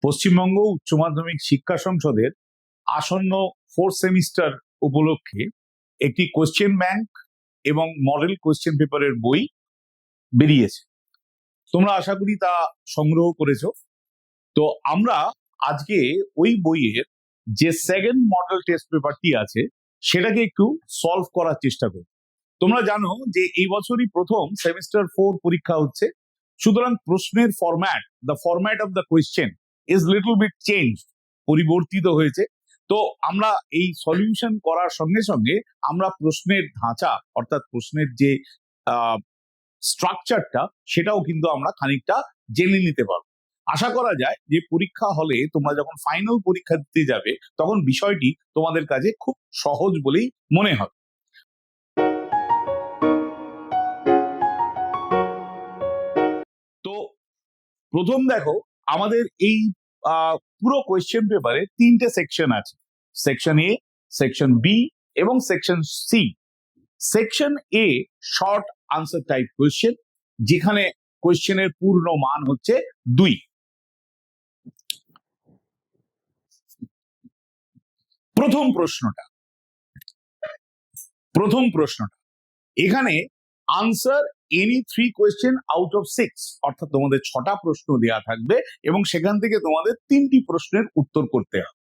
পশ্চিমবঙ্গ উচ্চ মাধ্যমিক শিক্ষা সংসদের আসন্ন ফোর্থ সেমিস্টার উপলক্ষে একটি কোশ্চেন ব্যাংক এবং মডেল কোশ্চেন পেপারের বই বেরিয়েছে। তোমরা আশা করি তা সংগ্রহ করেছো। তো আমরা আজকে ওই বইয়ের যে সেকেন্ড মডেল টেস্ট পেপারটি আছে সেটাকে একটু সলভ করার চেষ্টা করি। তোমরা জানো যে এই বছরই প্রথম সেমিস্টার 4 পরীক্ষা হচ্ছে, সুতরাং প্রশ্নের format of the question is little bit change, পরিবর্তিত হয়েছে। তো আমরা এই সলিউশন করার সঙ্গে সঙ্গে আমরা প্রশ্নের ধাঁচা অর্থাৎ প্রশ্নের যে স্ট্রাকচারটা সেটাও কিন্তু আমরা খানিকটা জেনে নিতে পারবো। আশা করা যায় যে পরীক্ষা হলে তোমরা যখন ফাইনাল পরীক্ষা দিতে যাবে তখন বিষয়টি তোমাদের কাছে খুব সহজ বলেই মনে হবে। তো প্রথম দেখো, আমাদের এই পুরো কোয়েশ্চেন পেপারে 3টে সেকশন আছে, সেকশন এ, সেকশন বি এবং section C. Section A short answer type question, যেখানে কোয়েশ্চেনের পূর্ণ মান হচ্ছে 2। প্রথম প্রশ্নটা এখানে answer any 3 question out of 6, অর্থাৎ তোমাদের 6টা প্রশ্ন দেওয়া থাকবে এবং সেখান থেকে তোমাদের 3টি প্রশ্নের উত্তর করতে হবে।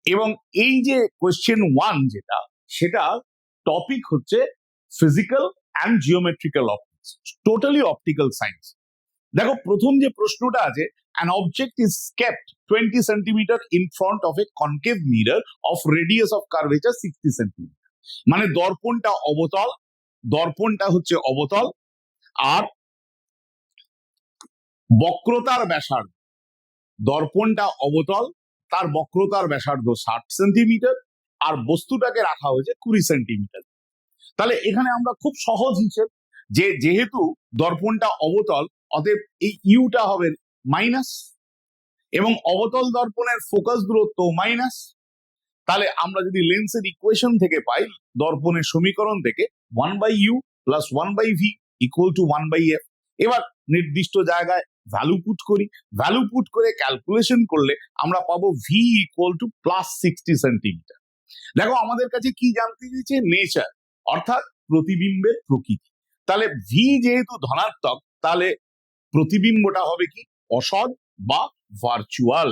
এবং এই যে কোয়েশ্চেন 1 যেটা, সেটা টপিক হচ্ছে physical and geometrical optics, totally optical science. দেখো প্রথম যে প্রশ্নটা আছে, an object is kept 20 centimeter in front of a concave mirror of radius of curvature 60 centimeter। মানে দর্পণটা হচ্ছে অবতল আর বক্রতার ব্যাসার্ধ, দর্পণটা অবতল, তার বক্রতার ব্যাসার্ধ 60 সেন্টিমিটার আর বস্তুটাকে রাখা হয়েছে 20 সেন্টিমিটার। তাহলে এখানে আমরা খুব সহজ হিসেব, যে যেহেতু দর্পণটা অবতল অতএব এই ইউটা হবে মাইনাস এবং অবতল দর্পণের ফোকাস দূরত্ব মাইনাস। তাহলে আমরা যদি লেন্সের ইকুয়েশন থেকে পাই, দর্পণের সমীকরণ থেকে 1/u plus 1/v equal to 1/f। এবার নির্দিষ্ট জায়গায় ভ্যালু পুট করে ক্যালকুলেশন করলে আমরা পাবো v equal to plus 60 centimetre. দেখো আমাদের কাছে কি জানতে দিয়েছে, নেচার অর্থাৎ প্রতিবিম্বের প্রকৃতি। তাহলে v যেহেতু ধনাত্মক, তাহলে প্রতিবিম্বটা হবে কি, অসৎ বা ভার্চুয়াল।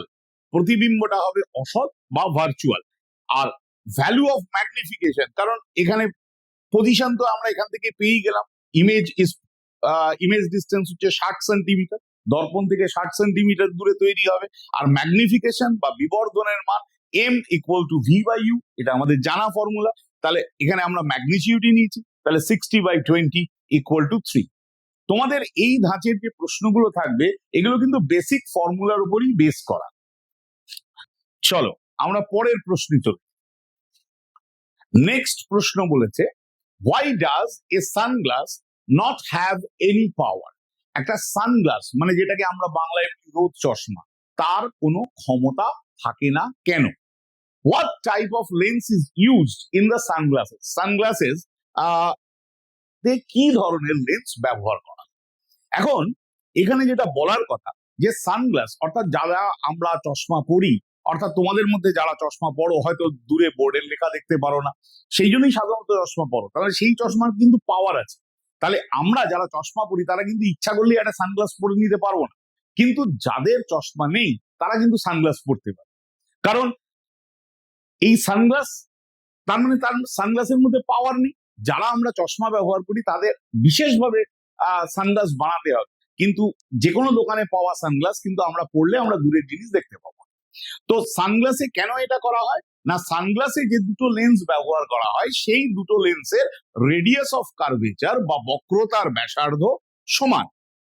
প্রতিবিম্বটা হবে অসৎ বা ভার্চুয়াল। আর ভ্যালু অফ ম্যাগনিফিকেশন, কারণ এখানে পজিশন তো আমরা এখান থেকে পেয়ে গেলাম, ইমেজ ডিস্টেন্স হচ্ছে 60 সেন্টিমিটার, দর্পণ থেকে 60 সেন্টিমিটার দূরে তৈরি হবে। আর ম্যাগনিফিকেশন বা বিবর্ধনের মান m ইকুয়াল টু v/u, এটা আমাদের জানা ফর্মুলা। তাহলে এখানে আমরা ম্যাগনিটিউডই নিয়েছি, তাহলে 60/20 ইকুয়াল টু 3। তোমাদের এই ধাঁচের যে প্রশ্নগুলো থাকবে এগুলো কিন্তু বেসিক ফর্মুলার উপরই বেস করা। চলো আমরা পরের প্রশ্নে চলি। নেক্সট প্রশ্ন বলেছে, why does a sunglass not have any power? একটা সানগ্লাস মানে যেটাকে আমরা বাংলায় রোদ চশমা, তার কোনো ক্ষমতা থাকে না কেন? What type of lens is used in the sunglasses? Sunglasses তে কি ধরনের লেন্স ব্যবহার করা? এখন এখানে যেটা বলার কথা, যে সানগ্লাস অর্থাৎ যারা আমরা চশমা পরি, অর্থাৎ তোমাদের মধ্যে যারা চশমা পড়ো হয়তো দূরে বোর্ডের লেখা দেখতে পারো না, সেই জন্যই সাধারণত চশমা পড়ো, তাহলে সেই চশমার কিন্তু পাওয়ার আছে। তাহলে আমরা যারা চশমা পরি তারা কিন্তু ইচ্ছা করলেই একটা সানগ্লাস পরে নিতে পারবো না, কিন্তু যাদের চশমা নেই তারা কিন্তু সানগ্লাস পরতে পারে। কারণ এই সানগ্লাস, তার মানে তার সানগ্লাসের মধ্যে পাওয়ার নেই। যারা আমরা চশমা ব্যবহার করি তাদের বিশেষভাবে সানগ্লাস বানাতে হবে, কিন্তু যে কোনো দোকানে পাওয়া সানগ্লাস কিন্তু আমরা পড়লে আমরা দূরের জিনিস দেখতে পাবো। তো সানগ্লাসে কেন এটা করা হয় না, সানগ্লাসে যে দুটো লেন্স ব্যবহার করা হয় সেই দুটো লেন্সের রেডিয়াস অফ কার্ভেচার বা বক্রতার ব্যাসার্ধ সমান,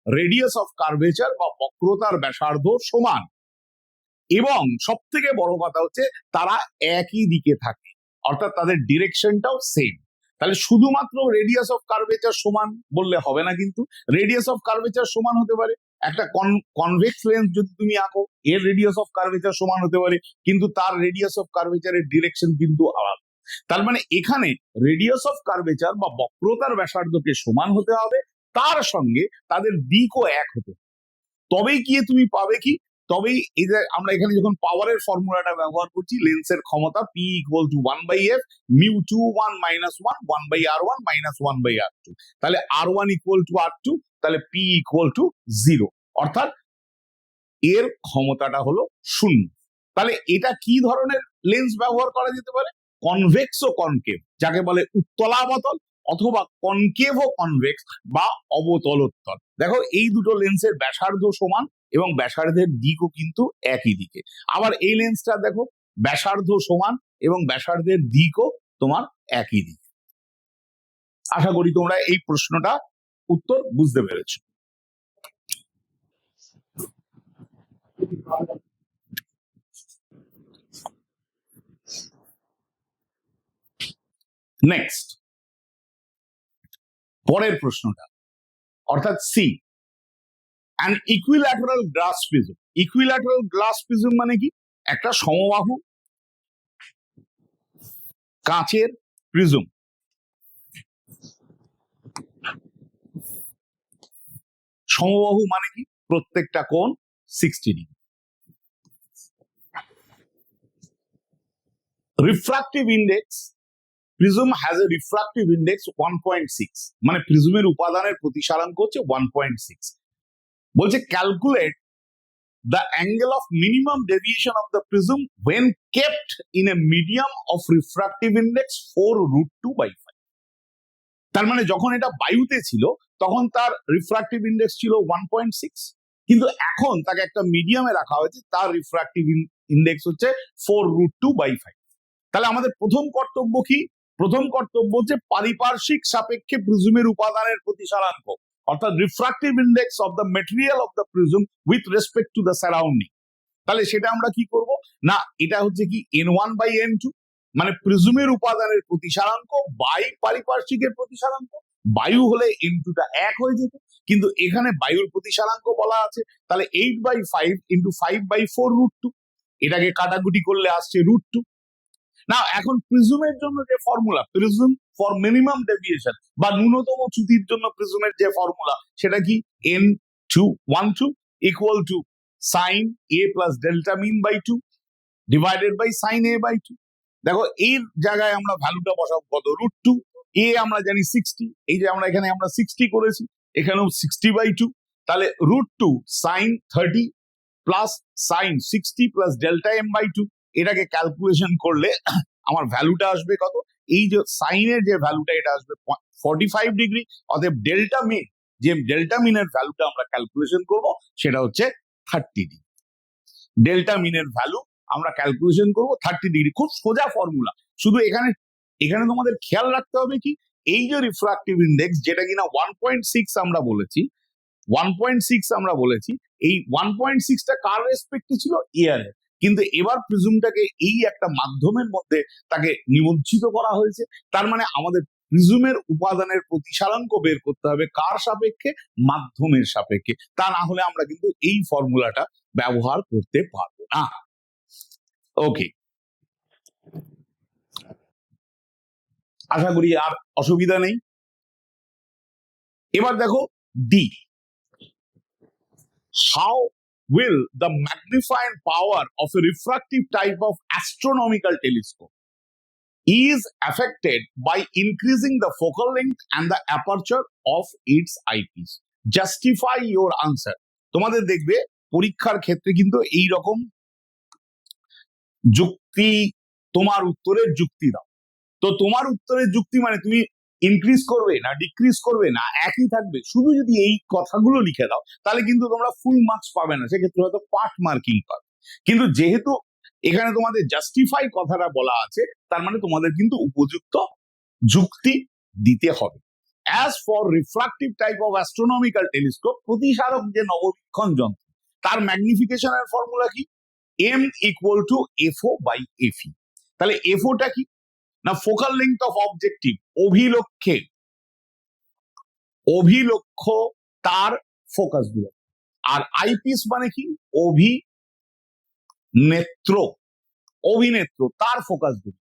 রেডিয়াস অফ কার্ভেচার বা বক্রতার ব্যাসার্ধ সমান, এবং সব থেকে বড় কথা হচ্ছে তারা একই দিকে থাকে, অর্থাৎ তাদের ডিরেকশনটাও সেম। তাহলে শুধুমাত্র রেডিয়াস অফ কার্ভেচার সমান বললে হবে না, কিন্তু রেডিয়াস অফ কার্ভেচার সমান হতে পারে। একটা কনভেক্স লেন্স যদি তুমি আঁকো, এর রেডিয়াস অফ কার্ভেচার সমান হতে পারে, কিন্তু তার রেডিয়াস অফ কার্ভেচারের ডিরেকশন কিন্তু আলাদা। তার মানে এখানে রেডিয়াস অফ কার্ভেচার বা বক্রতার ব্যাসার্ধকে সমান হতে হবে, তার সঙ্গে তাদের দিকও এক হতে হবে, তবেই গিয়ে তুমি পাবে কি তবেই এই যে আমরা এখানে যখন পাওয়ারের ফর্মুলাটা ব্যবহার করছি, লেন্সের ক্ষমতা P equal two 1/f mu 2 1 minus 1 1/r1 minus 1/r2, তাহলে r1 ইকুয়াল টু r2, তাহলে P ইকুয়াল টু 0, অর্থাৎ এর ক্ষমতাটা হলো 0। তাহলে এটা কি ধরনের লেন্স ব্যবহার করা যেতে পারে? কনভেক্স ও কনকেভ, যাকে বলে উত্তলাবতল, অথবা কনকেভ ও কনভেক্স বা অবতলোত্তল। দেখো এই দুটো লেন্সের ব্যাসার্ধ সমান এবং ব্যাসার্ধের দিকও কিন্তু একই দিকে। আবার এই লেন্সটা দেখো ব্যাসার্ধ সমান এবং ব্যাসার্ধের দিকও তোমার একই দিকে। আশা করি তোমরা এই প্রশ্নটা উত্তর বুঝতে পেরেছো। নেক্সট, পরের প্রশ্নটা অর্থাৎ C, an equilateral glass prism. Equilateral glass prism মানে কি? একটা সমবাহু কাঁচের প্রিজম। সমবাহু মানে কি? প্রত্যেকটা কোণ 60 degree. Refractive index, prism has a refractive index 1.6, মানে প্রিজমের উপাদানের প্রতিসারাঙ্ক হচ্ছে 1.6। বলছে calculate the angle of minimum deviation of the prism when kept in a medium of refractive index 4√2/5। তার মানে যখন এটা বায়ুতে ছিল তখন তার রিফ্রাক্টিভ ইন্ডেক্স ছিল 1.6, কিন্তু এখন তাকে একটা মিডিয়ামে রাখা হয়েছে, তার রিফ্রাক্টিভ ইন্ডেক্স হচ্ছে 4√2/5। তাহলে আমাদের প্রথম কর্তব্য কি? প্রথম কর্তব্য হচ্ছে পারিপার্শ্বিক সাপেক্ষে প্রিজমের উপাদানের প্রতিসারাঙ্ক, অর্থাৎ refractive index of the material of the prism with respect to the surrounding. তাহলে সেটা আমরা কি করব না, এটা হচ্ছে কি n1/n2, মানে প্রিজমের উপাদানের প্রতিসারাঙ্ক বাই পারিপার্শ্বিকের প্রতিসারাঙ্ক। বায়ু হলে n2টা 1 হয়ে যেত, কিন্তু এখানে বায়ুর প্রতিসারাঙ্ক বলা আছে, তাহলে 8/5 ইন্টু 5/4√2, এটাকে কাটাকুটি করলে আসছে √2। না এখন প্রিজমের জন্য যে formula, prism for minimum deviation বা ন্যূনতম চ্যুতির জন্য প্রিজমের যে ফর্মুলা, সেটা কি n212 equal to sine a plus delta min by 2 divided by sine a by 2। দেখো এই জায়গায় আমরা ভ্যালুটা বসাবো কত? √2। a আমরা জানি 60, এই যে আমরা এখানে 60 করেছি, এখানেও 60/2, তাহলে √2 sine 30 plus sine 60 plus delta m by 2। এটাকে ক্যালকুলেশন করলে আমার ভ্যালুটা আসবে কত? এই যে সাইনের যে ভ্যালুটা, এটা আসবে 45 ডিগ্রি। অতএব ডেল্টা মিন, যে ডেল্টা মিনের ভ্যালুটা আমরা ক্যালকুলেশন করব সেটা হচ্ছে 30 ডিগ্রি। ডেল্টা মিনের ভ্যালু আমরা ক্যালকুলেশন করব 30 ডিগ্রি। খুব সোজা ফর্মুলা, শুধু এখানে তোমাদের খেয়াল রাখতে হবে কি, এই যে রিফ্রাক্টিভ ইন্ডেক্স যেটা কিনা 1.6 আমরা বলেছি, 1.6 আমরা বলেছি, এই 1.6টা কার রেসপেক্টে ছিল? এয়ারের। কিন্তু এবার প্রিজমটাকে এই একটা মাধ্যমের মধ্যে তাকে নিমজ্জিত করা হয়েছে, তার মানে আমাদের প্রিজমের উপাদানের প্রতিসারাঙ্ক বের করতে হবে কার সাপেক্ষে? মাধ্যমের সাপেক্ষে। তা না হলে আমরা কিন্তু এই ফর্মুলাটা ব্যবহার করতে পারবো না। ওকে, আশা করি আর অসুবিধা নেই। এবার দেখো D, how will the magnifying power of a refractive type of astronomical telescope is affected by increasing the focal length and the aperture of its eyepiece? Justify your answer. তোমাদের দেখবে পরীক্ষার ক্ষেত্রে কিন্তু এই রকম যুক্তি, তোমার উত্তরের যুক্তি দাও। তো তোমার উত্তরের যুক্তি মানে তুমি ইনক্রিজ করবে না ডিক্রিজ করবে না, একই থাকবে, শুধু যদি এই কথাগুলো লিখে দাও তাহলে কিন্তু তোমরা ফুল মার্কস পাবে না, সেক্ষেত্রে হয়তো পার্ট মার্কিং পাবে। কিন্তু যেহেতু এখানে তোমাদের জাস্টিফাই কথাটা বলা আছে, তার মানে তোমাদের কিন্তু উপযুক্ত যুক্তি দিতে হবে। As for refractive type of astronomical telescope, প্রতিসারক যে নববীক্ষণ যন্ত্র, তার ম্যাগনিফিকেশনের ফর্মুলা কি? m equal to FO by FE। তাহলে FOটা কি না? ফোকাল লেংথ অফ অবজেক্টিভ, অভিলক্ষ তার ফোকাস গুলো। আর আইপিস মানে কি? অভিনেত্র তার ফোকাস গুলো।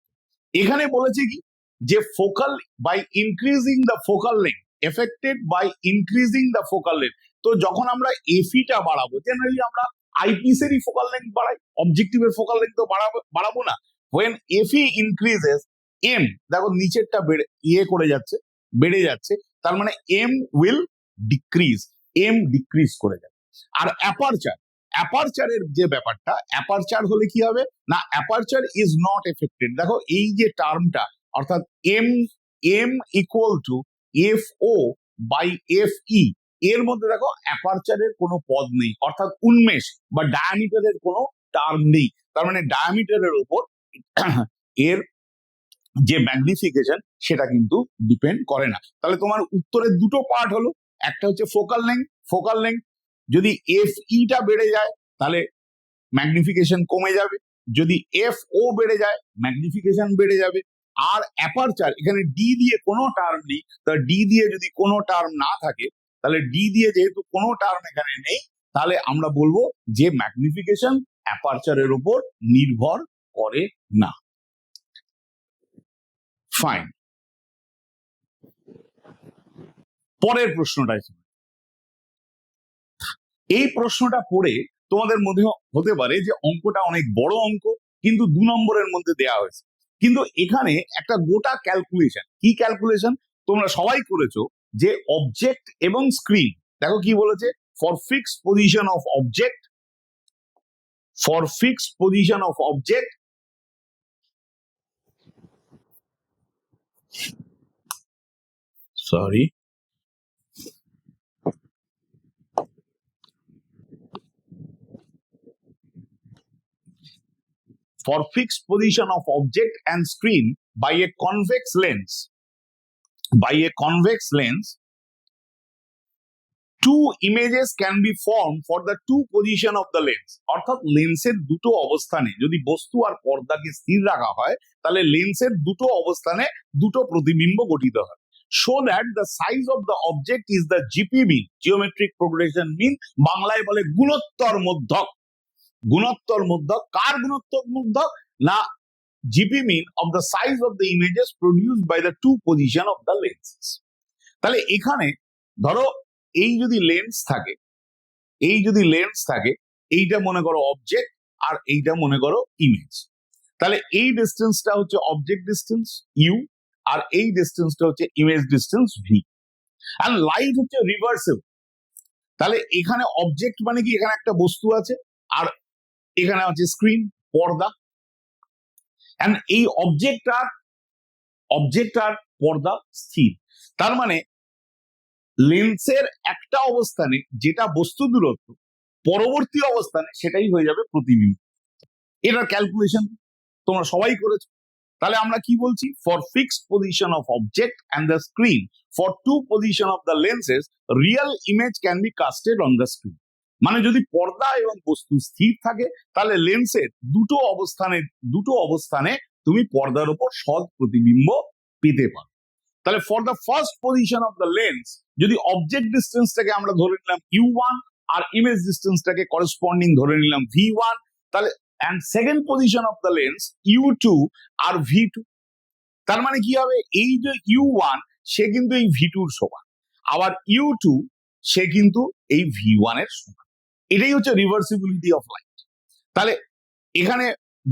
এখানে বলেছে কি যে focal by increasing the focal length, affected by increasing the focal length. তো যখন আমরা এফিটা বাড়াবো, জেনারেলি আমরা আইপিসেরই ফোকাল লেন্থ বাড়াই, অবজেক্টিভের ফোকাল লেন্থ তো বাড়াবো না। when FE increases M, দেখো নিচেরটা করে যাচ্ছে, বেড়ে যাচ্ছে, তার মানে M will decrease, M decrease করে যাবে। আর অ্যাপারচারের যে ব্যাপারটা, অ্যাপারচার হলে কি হবে না, অ্যাপারচার ইজ নট এফেক্টেড। দেখো এই যে টার্মটা, অর্থাৎ M equal to FO by FE, এর মধ্যে দেখো অ্যাপারচারের কোনো পদ নেই, অর্থাৎ উন্মেষ বা ডায়ামিটারের কোনো টার্ম নেই। তার মানে ডায়ামিটারের উপর এর যে ম্যাগনিফিকেশন সেটা কিন্তু ডিপেন্ড করে না। তাহলে তোমার উত্তরের দুটো পার্ট হলো, একটা হচ্ছে ফোকাল লেন্থ যদি FE-টা বেড়ে যায় তাহলে ম্যাগনিফিকেশন কমে যাবে, যদি FO বেড়ে যায় ম্যাগনিফিকেশন বেড়ে যাবে। আর অ্যাপারচার, এখানে ডি দিয়ে কোনো টার্ম নেই, তাহলে ডি দিয়ে যদি কোনো টার্ম না থাকে, তাহলে ডি দিয়ে যেহেতু কোনো টার্ম এখানে নেই, তাহলে আমরা বলবো যে ম্যাগনিফিকেশন অ্যাপারচারের উপর নির্ভর করে না। ফাইন, পরের প্রশ্নটাই। এই প্রশ্নটা পড়ে তোমাদের মধ্যে হতে পারে যে অঙ্কটা অনেক বড় অঙ্ক, কিন্তু 2 নম্বরের মধ্যে দেয়া হয়েছে, কিন্তু এখানে একটা গোটা ক্যালকুলেশন। কি ক্যালকুলেশন তোমরা সবাই করেছো, যে অবজেক্ট এবং স্ক্রিন, দেখো কি বলেছে, for fixed position of object sorry for fixed position of object and screen by a convex lens, two images can be formed for the two position of the lens, অর্থাৎ লেন্সের দুটো অবস্থানে যদি বস্তু আর পর্দাকে স্থির রাখা হয়, তাহলে লেন্সের দুটো অবস্থানে দুটো প্রতিবিম্ব গঠিত হয়। so that the size of the object is the GP mean, geometric progression mean, বাংলায় বলে গুণোত্তর মধ্যক। কার গুণোত্তর মধ্যক না, GP mean of the size of the images produced by the two position of the lenses। তাহলে এখানে ধরো এই যদি লেন্স থাকে, এইটা মনে করো অবজেক্ট আর এইটা মনে করো ইমেজ, তাহলে এই ডিস্টেন্সটা হচ্ছে অবজেক্ট ডিস্টেন্স ইউ, আর এই ডিস্টেন্সটা হচ্ছে ইমেজ ডিস্টেন্স ভি। আর লাইট হচ্ছে রিভার্সিবল, তাহলে এখানে অবজেক্ট মানে কি, এখানে একটা বস্তু আছে আর এখানে আছে স্ক্রিন, পর্দা, এন্ড এই অবজেক্ট আর পর্দা স্থির। তার মানে লেন্সের একটা অবস্থানে যেটা বস্তু দূরত্ব, পরবর্তী অবস্থানে সেটাই হয়ে যাবে প্রতিবিম্ব। এটার ক্যালকুলেশন তোমরা সবাই করেছো। তাহলে আমরা কি বলছি, for fixed position of object and the screen for two position of the lenses real image can be casted on the screen. মানে যদি পর্দা এবং বস্তু স্থির থাকে, তাহলে লেন্সের দুটো অবস্থানে তুমি পর্দার উপর সৎ প্রতিবিম্ব পেতে পারো। তাহলে for the first position of the lens, যদি অবজেক্ট ডিস্টেন্সটাকে আমরা ধরে নিলাম U1 আর ইমেজ ডিস্টেন্সটাকে করেসপন্ডিং ধরে নিলাম V1, তাহলে and second position of the lens U2 R V2, তার মানে কি হবে, এই যে U1 সে কিন্তু এই V2 এর সমান, আবার U2 সে কিন্তু এই V1 এর সমান। এটাই হচ্ছে রিভার্সিবিলিটি অফ লাইট। তাহলে এখানে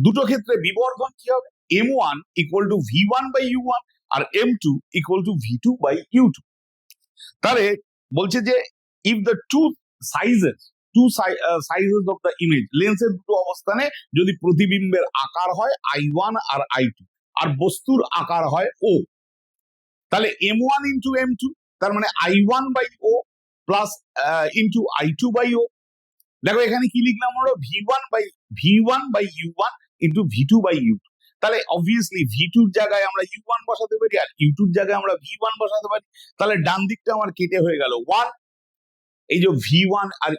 দুটো ক্ষেত্রে বিবর্ধন কি হবে, M1 equal to V1 by U1 আর M2 equal to V2 by U2। তাহলে বলছে যে if the two sizes of the image, লেন্সের দুটো অবস্থানে যদি প্রতিবিম্বের আকার হয় I1 আর I2 আর বস্তুর আকার হয় O, তাহলে M1 ইন্টু M2, তার মানে I1 by O plus into I2 by O। দেখো এখানে কি লিখলাম আমরা, V1 by U1 into V2 by U2। তাহলে অবভিয়াসলি V2-র জায়গায় আমরা U1 বসাতে পারি আর U2-র জায়গায় আমরা V1 বসাতে পারি। তাহলে ডান দিকটা আমার কেটে হয়ে গেল 1, এই যে V1 R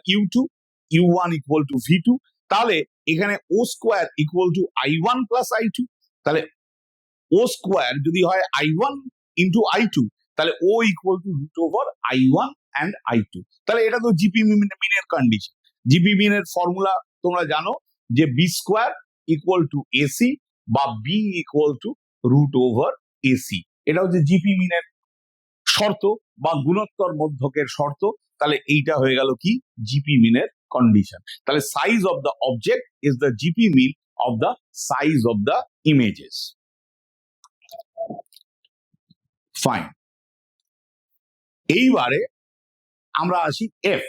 U1 equal to V2। তাহলে এখানে O square equal two I1 plus I2, তাহলে O স্কোয়ার যদি হয় I1 ইন্টু I2, তাহলে O equal to root over I1 and I2। তাহলে এটা তো জিপি মিনের কন্ডিশন। জিপি মিনের ফর্মুলা তোমরা জানো যে B square equal to AC বা B equal to root over AC। এটা হচ্ছে জিপি মিনের শর্ত বা গুণোত্তর মধ্যকের শর্ত। তাহলে এইটা হয়ে গেল কি, জিপি মিনের condition. তাহলে size of the object is the GP mean of the size of the images. Fine. এইবারে আমরা আসি F.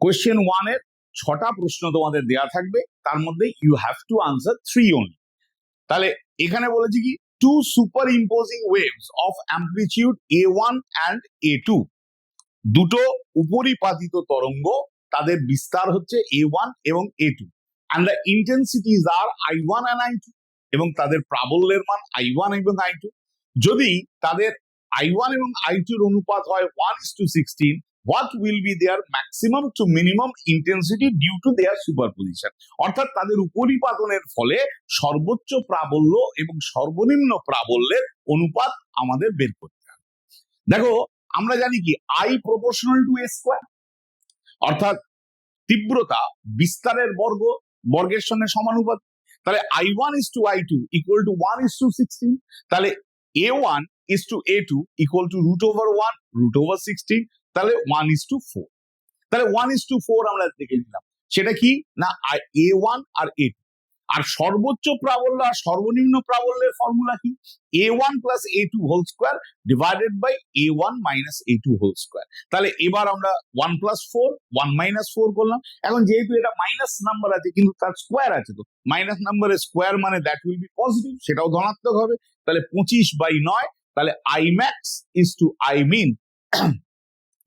কোয়েশ্চেন 1 এর 6টা প্রশ্ন তোমাদের দেয়া থাকবে, তার মধ্যে you have to answer 3 only. তাহলে এখানে বলেছি কি to superimposing waves of amplitude A1 and A2, দুটো উপরিপাতিত তরঙ্গ, তাদের বিস্তার হচ্ছে A1 এবং A2, and the intensities are I1 and I2, এবং তাদের প্রাবল্যের মান I1 এবং I2. যদি তাদের I1 এবং I2 এর অনুপাত হয় 1:16, what will be their maximum to minimum intensity due to their superposition? অর্থাৎ তাদের উপরিপাতনের ফলে সর্বোচ্চ প্রাবল্য এবং সর্বনিম্ন প্রাবল্যের অনুপাত আমাদের বের করতে হবে। দেখো আমরা জানি কি I proportional to A square, অর্থাৎ তীব্রতা বিস্তারের বর্গের সঙ্গে সমানুপাত। তাহলে I1 is to I2 equal to 1:16, তাহলে A1 is to A2 equal to √1 √16, তাহলে 1:4। তাহলে 1:4 আমরা দেখে নিলাম, সেটা কি না A1 আর A2। আর সর্বোচ্চ প্রাবল্য আর সর্বনিম্ন প্রাবল্যের ফর্মুলা কি A1 plus A2 whole square divided by A1 minus A2 whole square। তাহলে এবার আমরা 1 plus 4 1 minus 4 করলাম। এখন যেহেতু এটা মাইনাস নাম্বার আছে কিন্তু তার স্কোয়ার আছে, তো মাইনাস নাম্বারের স্কোয়ার মানে দ্যাট উইল বি পজিটিভ, সেটাও ধনাত্মক হবে। তাহলে 25/9, তাহলে I max is to I min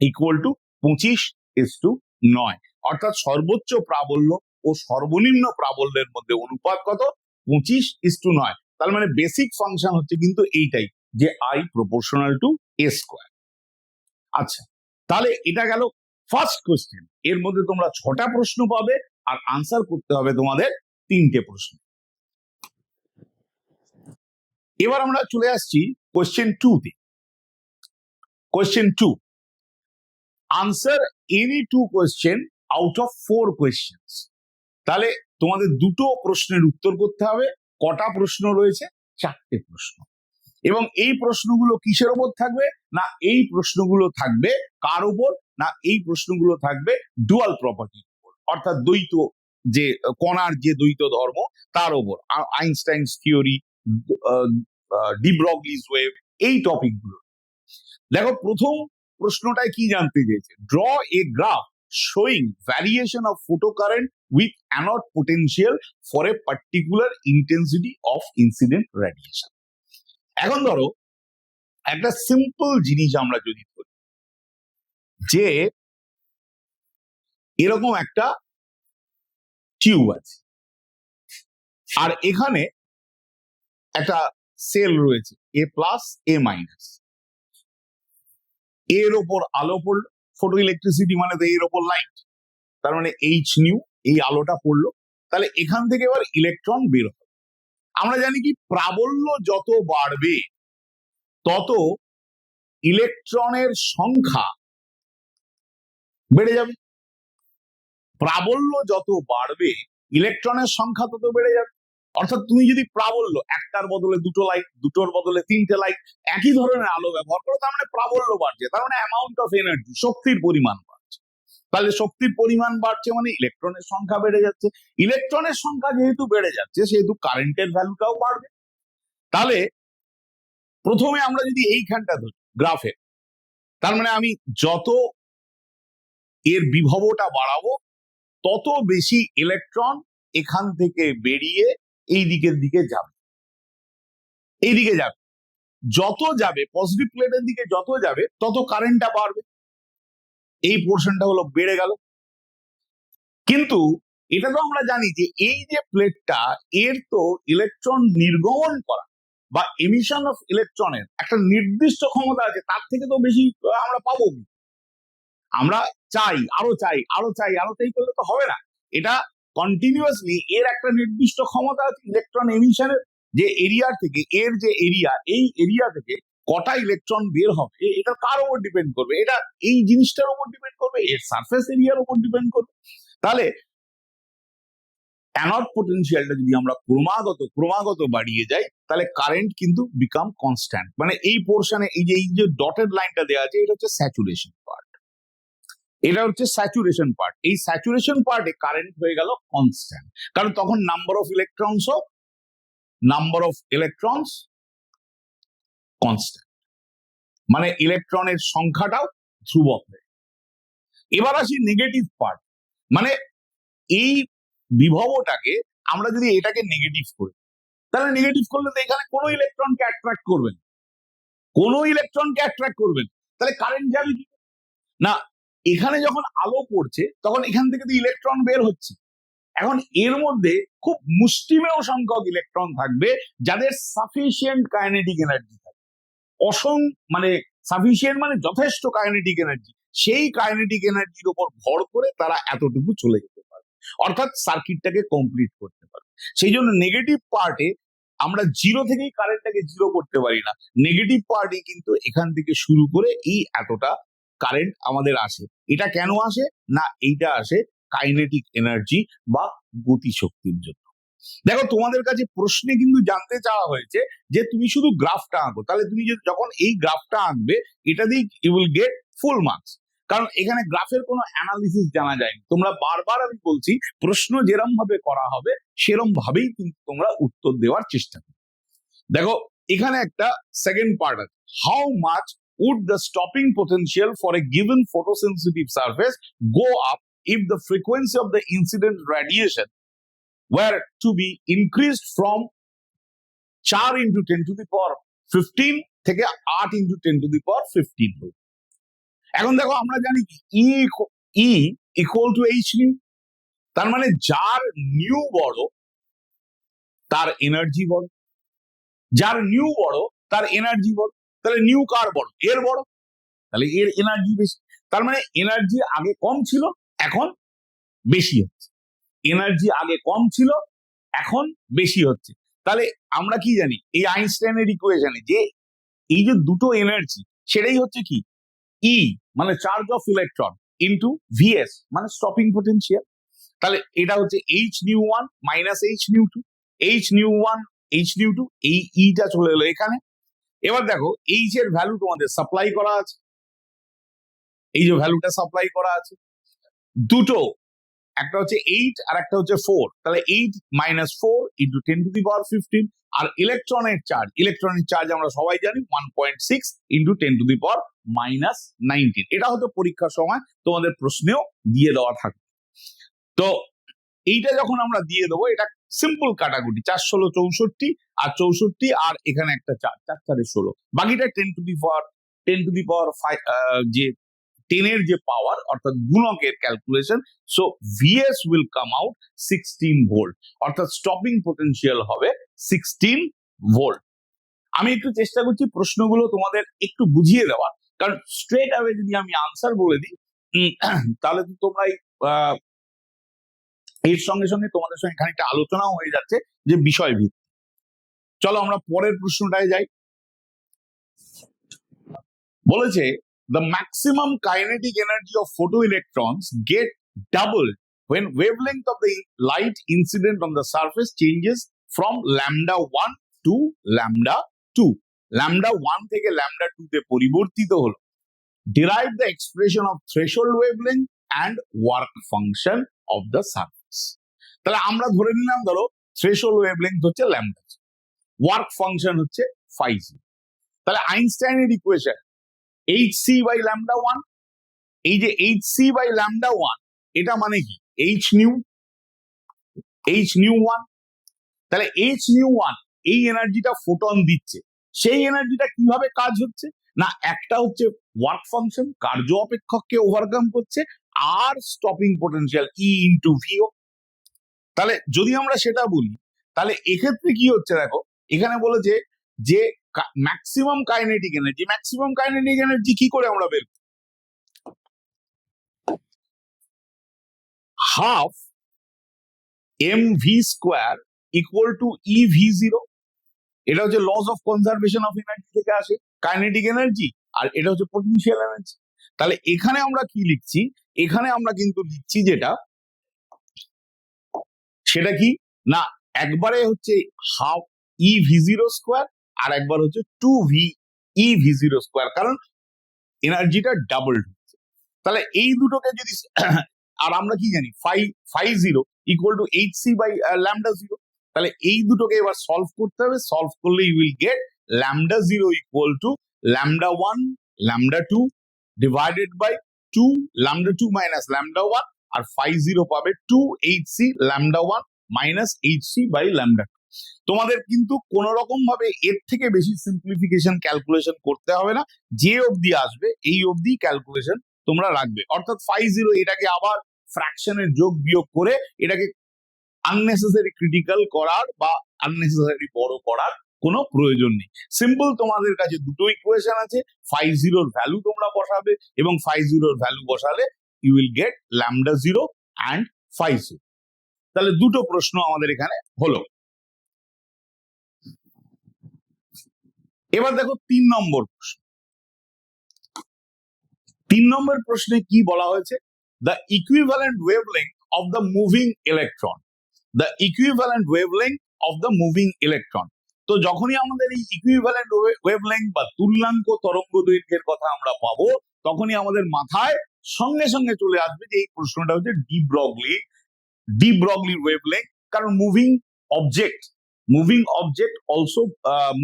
equal to 25:9, অর্থাৎ সর্বোচ্চ প্রাবল্য ও সর্বনিম্ন প্রাবল্যের মধ্যে অনুপাত কত 25:9। তার মানে বেসিক ফাংশন হচ্ছে কিন্তু এইটাই যে I proportional to A square। আচ্ছা, তাহলে এটা গেল ফার্স্ট কোশ্চেন। এর মধ্যে তোমরা 6টা প্রশ্ন পাবে আর আনসার করতে হবে তোমাদের 3টে প্রশ্ন। এবার আমরা চলে আসছি কোশ্চেন 2 তে। Question 2, answer any 2 question out of 4 questions. তাহলে তোমাদের দুটো প্রশ্নের উত্তর করতে হবে। কটা প্রশ্ন রয়েছে? 4টে প্রশ্ন। এবং এই প্রশ্নগুলো কিসের উপর থাকবে না এই প্রশ্নগুলো থাকবে কার উপর না এই প্রশ্নগুলো থাকবে ডুয়াল প্রপার্টির উপর, অর্থাৎ দ্বৈত যে কণার যে দ্বৈত ধর্ম তার উপর, আইনস্টাইনস থিওরি, ডি ব্রগলিজ ওয়েভ, এই টপিকগুলো। দেখো প্রথম প্রশ্নটায় কি জানতে চেয়েছে, draw A graph showing variation of photocurrent with anode potential for a particular intensity of incident radiation। এখন ধরো একটা সিম্পল জিনিস আমরা যদি ধরি যে এরকম একটা টিউব আছে আর এখানে একটা সেল রয়েছে A+, A-, এর ওপর আলো পড়লো, ফটো ইলেকট্রিসিটি মানে তো এর ওপর লাইট, তার মানে H নিউ, এই আলোটা পড়লো, তাহলে এখান থেকে এবার ইলেকট্রন বের হবে। আমরা জানি কি প্রাবল্য যত বাড়বে তত ইলেকট্রনের সংখ্যা বেড়ে যাবে। প্রাবল্য যত বাড়বে ইলেকট্রনের সংখ্যা তত বেড়ে যাবে। অর্থাৎ তুমি যদি প্রাবল্য একটার বদলে দুটো লাইট, দুটোর বদলে 3টে লাইট, একই ধরনের আলো ব্যবহার করো, তার মানে প্রাবল্য বাড়ছে, তার মানে অ্যামাউন্ট অফ এনার্জি, শক্তির পরিমাণ বাড়ছে। তাহলে শক্তির পরিমাণ বাড়ছে মানে ইলেকট্রনের সংখ্যা বেড়ে যাচ্ছে। ইলেকট্রনের সংখ্যা যেহেতু বেড়ে যাচ্ছে সেহেতু কারেন্টের ভ্যালুটাও বাড়বে। তাহলে প্রথমে আমরা যদি এইখানটা ধরি গ্রাফে, তার মানে আমি যত এর বিভবটা বাড়াবো তত বেশি ইলেকট্রন এখান থেকে বেরিয়ে এই দিকের দিকে যাবে, এই দিকে যাবে। যত যাবে পজিটিভ প্লেটের দিকে যত যাবে তত কারেন্টটা বাড়বে। এই পোর্শনটা হলো বেড়ে গেল। কিন্তু এটা তো আমরা জানি যে এই যে প্লেটটা এর তো ইলেকট্রন নির্গমন করা বা এমিশন অফ ইলেকট্রনের একটা নির্দিষ্ট ক্ষমতা আছে, তার থেকে তো বেশি আমরা পাবো। আমরা চাই আরো চাই আরো চাই আরো চাই করলে তো হবে না। এটা কন্টিনিউয়াসলি এর একটা নির্দিষ্ট ক্ষমতা আছে ইলেকট্রন এমিশনের, যে এরিয়া থেকে এর যে এরিয়া, এই এরিয়া থেকে কটা ইলেকট্রন বের হবে এটা কার উপর ডিপেন্ড করবে? এটা এই জিনিসটার উপর ডিপেন্ড করবে, এর সারফেস এরিয়ার উপর ডিপেন্ড করবে। তাহলে অ্যানোড পটেনশিয়ালটা যদি আমরা ক্রমাগত বাড়িয়ে যাই তাহলে কারেন্ট কিন্তু বিকাম কনস্ট্যান্ট। মানে এই পোর্শনে এই যে ডটেড লাইনটা দেওয়া আছে এটা হচ্ছে স্যাচুরেশন পার্ট। এটা হচ্ছে স্যাচুরেশন পার্ট। এই স্যাচুরেশন পার্টে কারেন্ট হয়ে গেল কনস্ট্যান্ট, কারণ তখন নাম্বার অফ ইলেকট্রনস কনস্ট্যান্ট, মানে ইলেকট্রনের সংখ্যাটাও ধ্রুবক। এবার আসি নেগেটিভ পার্ট, মানে এই বিভবটাকে আমরা যদি এটাকে নেগেটিভ করি, তাহলে নেগেটিভ করলে তো এখানে কোনো ইলেকট্রনকে অ্যাট্রাক্ট করবেন, তাহলে কারেন্ট যাবে কি না? এখানে যখন আলো পড়ছে তখন এখান থেকে তো ইলেকট্রন বের হচ্ছে। এখন এর মধ্যে খুব মুষ্টিমেয় সংখ্যক ইলেকট্রন থাকবে যাদের সাফিসিয়েন্ট কাইনেটিক এনার্জি থাকবে, মানে সাফিসিয়েন্ট মানে যথেষ্ট কাইনেটিক এনার্জি, সেই কাইনেটিক এনার্জির উপর ভর করে তারা এতটুকু চলে যেতে পারে, অর্থাৎ সার্কিটটাকে কমপ্লিট করতে পারে। সেই জন্য নেগেটিভ পার্টে আমরা জিরো থেকেই কারেন্টটাকে জিরো করতে পারি না, নেগেটিভ পার্টে কিন্তু এখান থেকে শুরু করে এই এতটা কারেন্ট আমাদের আসে। এটা কেন আসে না? এইটা আসে কাইনেটিক এনার্জি বা গতিশক্তির জন্য। দেখো, তোমাদের কাছে প্রশ্নে কিন্তু জানতে চাওয়া হয়েছে যে তুমি শুধু গ্রাফটা আঁকো, তাহলে তুমি যখন এই গ্রাফটা আঁকবে এটা দিয়ে you will get full marks, কারণ এখানে গ্রাফের কোনো অ্যানালিসিস জানা যায়নি। তোমরা বারবার আমি বলছি, প্রশ্ন যেরম ভাবে করা হবে সেরম ভাবেই কিন্তু তোমরা উত্তর দেওয়ার চেষ্টা করো। দেখো, এখানে একটা সেকেন্ড পার্ট আছে, how much would the stopping potential for a given photosensitive surface go up if the frequency of the incident radiation were to be increased from 4 into 10 to the power 15 থেকে 8 into 10 to the power 15 হল। এখন দেখো, আমরা জানি কি E equal to h new, তার মানে যার নিউ বড় তার এনার্জি বড়, যার নিউ বড় তার এনার্জি বড়। তাহলে নিউ কার বড়? এর বড়, তাহলে এর এনার্জি বেশি। তার মানে এনার্জি আগে কম ছিল, এখন বেশি হচ্ছে। এনার্জি আগে কম ছিল, এখন বেশি হচ্ছে। তাহলে আমরা কি জানি এই আইনস্টাইনের ইকুয়েশনে, যে এই যে দুটো এনার্জি সেটাই হচ্ছে কি ই মানে charge of electron into VS মানে স্টপিং পোটেনশিয়াল। তাহলে এটা হচ্ছে h nu one minus h nu two, h nu one h nu two, এই ইটা চলে এলো এখানে। এবার দেখো, এইচ এর ভ্যালু তোমাদের সাপ্লাই করা আছে, এই যে ভ্যালুটা সাপ্লাই করা আছে দুটো, একটা হচ্ছে 8 আর একটা হচ্ছে 4, তাহলে 8 মাইনাস 4 ইন্টু 10 টু দি পাওয়ার 15। আর ইলেকট্রনের চার্জ আমরা সবাই জানি 1.6 into 10 to the power minus 19। এটা হয়তো পরীক্ষার সময় তোমাদের প্রশ্নেও দিয়ে দেওয়া থাকবে। তো এইটা যখন আমরা দিয়ে দেবো, এটা সিম্পল কাটাকুটি, 4 16 64 আর 64 আর এখানে একটা 4 4 4 16, বাকিটা 10 টু দি পাওয়ার 5 যে 10 এর যে পাওয়ার অর্থাৎ গুণকের calculation. So VS will come out 16 volt, অর্থাৎ স্টপিং পোটেনশিয়াল হবে 16 ভোল্ট। আমি একটু চেষ্টা করছি প্রশ্নগুলো তোমাদের একটু বুঝিয়ে দেওয়ার, কারণ স্ট্রেট অ্যাওয়ে যদি আমি আনসার বলে দিই তাহলে তো তোমরা এর সঙ্গে সঙ্গে তোমাদের সঙ্গে খানিকটা আলোচনাও হয়ে যাচ্ছে যে বিষয় ভিত্তিক। চলো আমরা পরের প্রশ্নটায় যাই। বলেছে the maximum kinetic energy of photoelectrons get doubled when wavelength of the light incident on the surface changes from lambda 1 to lambda 2. lambda 1 থেকে lambda 2 তে পরিবর্তিত হলো। derive the expression of threshold wavelength and work function of the surface. তাহলে আমরা ধরে নিলাম, ধরো threshold wavelength হচ্ছে lambda, work function হচ্ছে phi z। তাহলে আইনস্টাইনের ইকুয়েশন hc by lambda 1, এই যে hc by lambda 1 এটা মানে কি h নিউ 1। তাহলে h নিউ 1 এই এনার্জিটা ফোটন দিচ্ছে, সেই এনার্জিটা কিভাবে কাজ হচ্ছে না, একটা হচ্ছে ওয়ার্ক ফাংশন, কার্য অপেক্ষককে ওভারকাম করছে, আর স্টপিং পোটেনশিয়াল ই ইন্টু ভিও। তাহলে যদি আমরা সেটা বলি, তাহলে এক্ষেত্রে কি হচ্ছে, দেখো এখানে বলেছে যে ম্যাক্সিমাম কাইনেটিক এনার্জি কি করে আমরা বের করি, half mv square equal to ev0। এটা হচ্ছে laws of conservation of energy থেকে আসে কাইনেটিক এনার্জি, আর এটা হচ্ছে পটেনশিয়াল এনার্জি। তাহলে এখানে আমরা কি লিখছি, এখানে আমরা কিন্তু লিখছি যেটা, সেটা কি না, একবারে হচ্ছে হাফ ev0 স্কোয়ার আর একবার হচ্ছে 2v ev0 স্কোয়ার, কারণ এনার্জিটা ডাবল হচ্ছে। তাহলে এই দুটোকে যদি আর আমরা কি জানি phi zero equal to H C by lambda zero, তাহলে এই দুটোকে এবার সলভ করতে হবে। সলভ করলে you will get lambda zero equal to lambda one lambda two divided by two lambda two minus lambda one, আর ফাই জিরো পাবে two H C lambda one minus H C by lambda. তোমাদের কিন্তু কোন রকম ভাবে এর থেকে বেশি সিম্পলিফিকেশন ক্যালকুলেশন করতে হবে না, যে অবধি আসবে এই অবধি ক্যালকুলেশন তোমরা রাখবে। অর্থাৎ ফাই জিরো এটাকে আবার ফ্র্যাকশনের যোগ বিয়োগ করে এটাকে আননেসেসারি ক্রিটিক্যাল করার বা আননেসেসারি বড় করার কোনো প্রয়োজন নেই। সিম্পল তোমাদের কাছে দুটো ইকুয়েশন আছে, ফাই জিরোর ভ্যালু তোমরা বসাবে এবং ফাই জিরোর ভ্যালু বসালে you will get lambda zero and phi zero. তাহলে দুটো প্রশ্ন আমাদের এখানে হলো। এবার দেখো 3 নম্বর প্রশ্ন। 3 নম্বর প্রশ্নে কি বলা হয়েছে? The equivalent wavelength of the moving electron, the equivalent wavelength of the moving electron. তো যখনই আমাদের এই ইকুইভ্যালেন্ট ওয়েভলেংথ বা তুল্যাঙ্ক তরঙ্গ দৈর্ঘ্যের কথা আমরা পাবো, তখনই আমাদের মাথায় সঙ্গে সঙ্গে চলে আসবে যে এই প্রশ্নটা হচ্ছে ডি ব্রগলি ওয়েভলেংথ। কারণ moving object also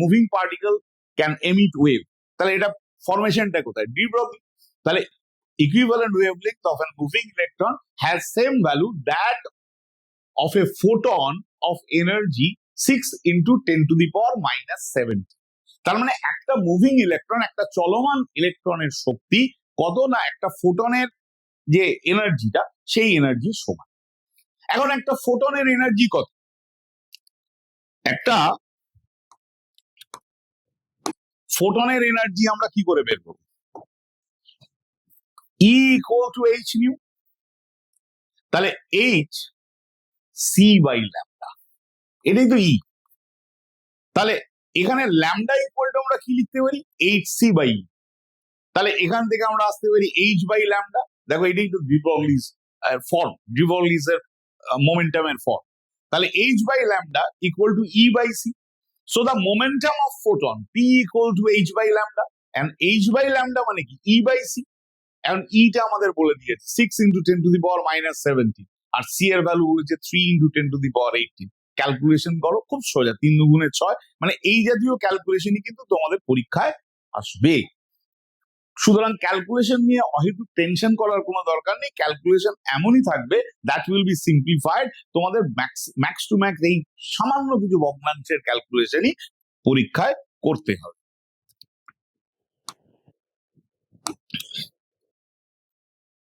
moving particle can emit wave. তাহলে এটা ফরমেশনটা কোথায়? De Broglie. তাহলে equivalent wavelength of a moving electron has same value that of a photon of energy 6 into 10 to the power minus 70। তার মানে একটা moving electron, একটা চলমান ইলেকট্রনের শক্তি কত না একটা ফোটনের যে এনার্জিটা সেই এনার্জি সমান। এখন একটা ফোটনের এনার্জি কত? একটা ফোটনের এনার্জি আমরা কি করে বের করব? E equal to h nu, তাহলে h c বাই ল্যামডা, এটাই তো E। তাহলে এখানে ল্যামডা ইকুয়াল টু আমরা কি লিখতে পারি? H C by E। তাহলে এখান থেকে আমরা আসতে পারি h বাই ল্যামডা। দেখো এটাই তো de Broglie's form, de Broglie's এর মোমেন্টামের ফর্ম। তাহলে h by lambda equal to E by c। So the momentum of photon P equal to h by lambda, and h by lambda মানে কি? E by c। এখন ইটা আমাদের বলে দিয়েছে 6 into 10 to the power minus 70, আর c এর ভ্যালু বলেছে 3 into 10 to the power 18। Calculation করো, খুব সোজা, 3 দুগুণে 6। মানে এই জাতীয় ক্যালকুলেশনই কিন্তু তোমাদের পরীক্ষায় আসবে। সুতরাং ক্যালকুলেশন নিয়ে অহেতুক টেনশন করার কোনো দরকার নেই। ক্যালকুলেশন এমনই থাকবে দ্যাট উইল বি সিম্পলিফাইড। তোমাদের ম্যাক্স টু ম্যাক্স এই সামান্য কিছু ভগ্নাংশের ক্যালকুলেশনই পরীক্ষায় করতে হবে।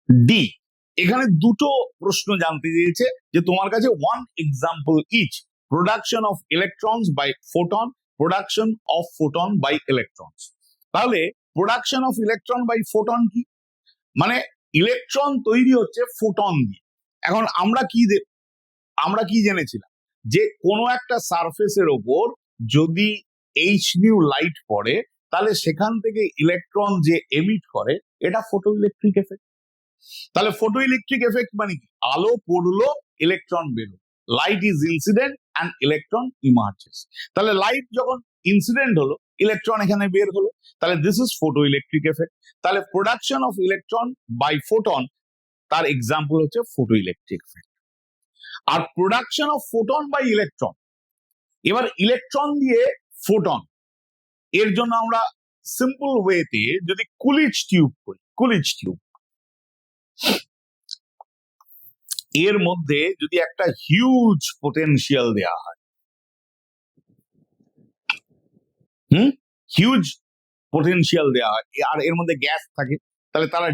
ডি, এখানে দুটো প্রশ্ন জানতে চেয়েছে যে তোমার কাছে one example each, production of electrons by photon, production of photon by electrons. তাহলে production of electron by photon কি? মানে ইলেকট্রন তৈরি হচ্ছে ফোটন দিয়ে। এখন আমরা কি জেনেছিলাম যে কোনো একটা সারফেসের ওপর যদি এইচ নিউ লাইট পড়ে তাহলে সেখান থেকে ইলেকট্রন যে এমিট করে এটা ফটো ইলেকট্রিক এফেক্ট। তাহলে ফটো ইলেকট্রিক এফেক্ট মানে কি? আলো পড়লো, ইলেকট্রন বেরো, light is incident and electron ইমার্জেস। তাহলে লাইট যখন ইনসিডেন্ট হলো, ইলেকট্রন এখানে বের হলো, তাহলে this is photo electric effect. তাহলে production of electron by photon, তার এক্সাম্পল হচ্ছে ফটো ইলেকট্রিক এফেক্ট। আর production of photon by electron, এবার ইলেকট্রন দিয়ে ফোটন, এর জন্য আমরা সিম্পল ওয়েতে যদি কুলিজ টিউব করি, কুলিজ টিউব, এর মধ্যে যদি একটা হিউজ পোটেনশিয়াল দেয়া হয়, হিউজ পোটেনশিয়াল দেওয়া হয়, আর এর মধ্যে গ্যাস থাকে, তাহলে তারা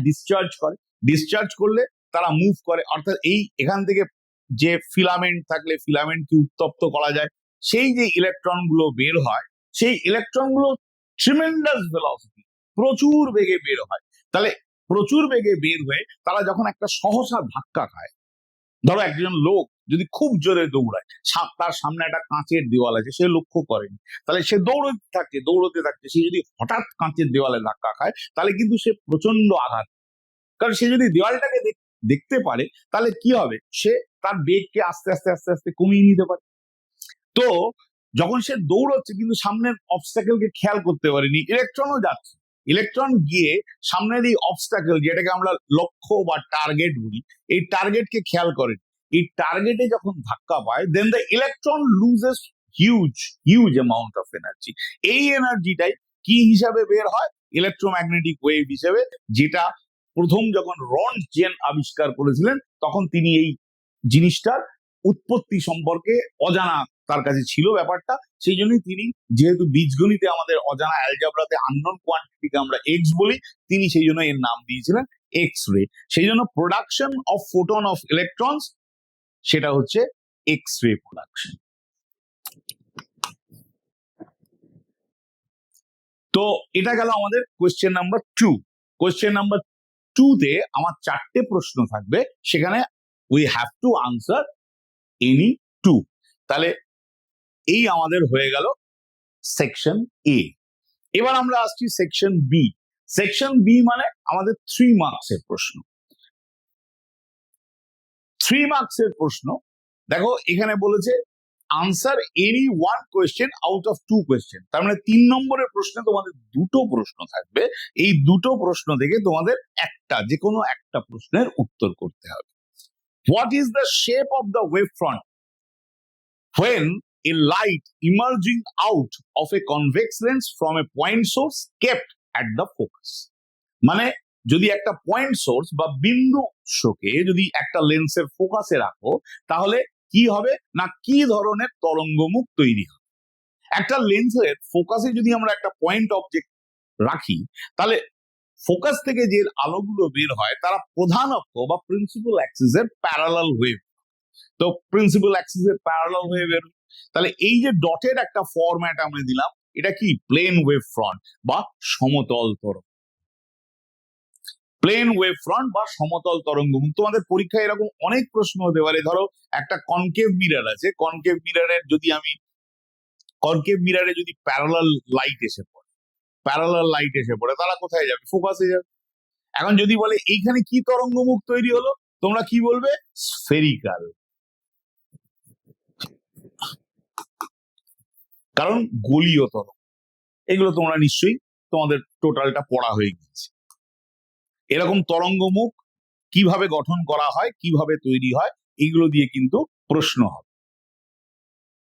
ডিসচার্জ করলে তারা মুভ করে। অর্থাৎ এই এখান থেকে যে ফিলামেন্ট থাকলে ফিলামেন্টকে উত্তপ্ত করা যায়, সেই যে ইলেকট্রন গুলো বের হয়, সেই ইলেকট্রন গুলো ট্রিমেন্ডাস ভেলোসিটি, প্রচুর বেগে বের হয়। তাহলে প্রচুর বেগে বের হয়ে তারা যখন একটা সহসা ধাক্কা খায়, ধরো একজন লোক যদি খুব জোরে দৌড়ায়, তার সামনে একটা কাঁচের দেওয়াল আছে, সে লক্ষ্য করেনি, তাহলে সে দৌড়তে থাকছে, সে যদি হঠাৎ কাঁচের দেওয়ালে ধাক্কা খায় তাহলে কিন্তু সে প্রচন্ড আঘাত। কারণ সে যদি দেওয়ালটাকে দেখতে পারে তাহলে কি হবে, সে তার বেগকে আস্তে আস্তে আস্তে আস্তে কমিয়ে নিতে পারে। তো যখন সে দৌড়চ্ছে কিন্তু সামনের অবস্টাকেলকে খেয়াল করতে পারেনি, ইলেকট্রনও যাচ্ছে, ইলেকট্রন গিয়ে সামনের এই অবস্টাকেল, যেটাকে আমরা লক্ষ্য বা টার্গেট বলি, এই টার্গেটকে খেয়াল করেন। এই টার্গেটে যখন ধাক্কা পায়, then the electron loses huge amount of energy. এই এনার্জিটাই কি হিসাবে বের হয়? ইলেকট্রোম্যাগনেটিক ওয়েভ হিসেবে, যেটা প্রথম যখন রন্টজেন আবিষ্কার করেছিলেন তখন তিনি এই জিনিসটার উৎপত্তি সম্পর্কে অজানা তার কাছে ছিল ব্যাপারটা। সেই জন্যই তিনি, যেহেতু বীজগণিতে আমাদের অজানা, অ্যালজাব্রাতে আননোন কোয়ান্টিটিকে আমরা এক্স বলি, তিনি সেই জন্য এর নাম দিয়েছিলেন এক্স রে। সেই জন্য production of photon of electrons, সেটা হচ্ছে এক্স রে প্রোডাকশন। তো এটা গেল আমাদের কোয়েশ্চেন নাম্বার 2। কোয়েশ্চেন নাম্বার 2 তে আমার 4টে প্রশ্ন থাকবে, সেখানে we have to answer any 2। তাহলে এই আমাদের হয়ে গেল সেকশন এ। এবার আমরা আসছি সেকশন বি। সেকশন বি মানে আমাদের 3 মার্কসের প্রশ্ন। 3 মার্কসের প্রশ্ন। দেখো এখানে বলেছে answer any 1 question out of 2 question. তার মানে 3 নম্বরের প্রশ্নে তোমাদের 2টো প্রশ্ন থাকবে। এই 2টো প্রশ্ন থেকে তোমাদের যে কোনো একটা প্রশ্নের উত্তর করতে হবে। What is the shape of the wave front when a light emerging out of a convex lens from a point source kept at the focus? মানে যদি একটা পয়েন্ট সোর্স বা বিন্দু উৎসকে যদি একটা লেন্সের ফোকাসে রাখো, তাহলে কি হবে না, কি ধরনের তরঙ্গমুখ তৈরি হবে। একটা লেন্সের ফোকাসে যদি আমরা একটা পয়েন্ট অবজেক্ট রাখি, তাহলে ফোকাস থেকে যে আলোগুলো বের হয় তারা প্রধান অক্ষ বা প্রিন্সিপাল অ্যাক্সিসের প্যারালাল ওয়েভ। তো প্রিন্সিপাল অ্যাক্সিসের প্যারালাল হয়ে বের। তাহলে এই যে ডটের একটা ফরম্যাট আমরা দিলাম, এটা কি প্লেন ওয়েভ ফ্রন্ট বা সমতল তরঙ্গ। প্লেন ওয়েভ ফ্রন্ট বা সমতল তরঙ্গমুখ। তোমাদের পরীক্ষায় এরকম অনেক প্রশ্ন হতে পারে। ধরো একটা কনকেভ মিরর আছে, কনকেভ মিররে যদি প্যারালাল লাইট এসে পড়ে, তারা কোথায় যাবে? ফোকাসে যাবে। এখন যদি বলে এইখানে কি তরঙ্গমুখ তৈরি হলো, তোমরা কি বলবে? স্ফেরিক্যাল। কারণ গোলীয় তরঙ্গ। এগুলো তোমরা নিশ্চয়ই তোমাদের টোটালটা পড়া হয়ে গিয়েছে। এরকম তরঙ্গমুখ কিভাবে গঠন করা হয়, কিভাবে তৈরি হয়, এগুলো দিয়ে কিন্তু প্রশ্ন হবে।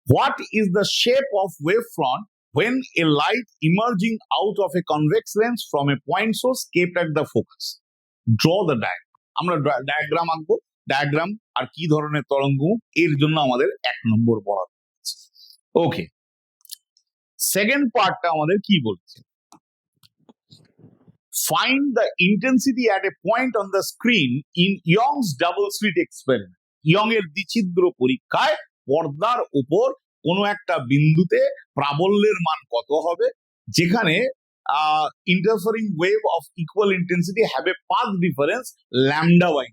What is the shape of wave front when a light emerging out of a convex lens from a point source kept at the focus? Draw the diagram. আমরা ডায়াগ্রাম আঁকবো। ডায়াগ্রাম আর কি ধরনের তরঙ্গমুখ, এর জন্য আমাদের 1 নম্বর বরাদ্দ আছে। ওকে, সেকেন্ড পার্টটা আমাদের কি বলছে? Find the intensity at a point on the screen in Young's double slit experiment. Young এর দ্বিছিদ্র পরীক্ষায় পর্দার উপর কোনো একটা বিন্দুতে প্রাবল্যের মান কত হবে, যেখানে interfering wave of equal intensity have a path difference λ/3,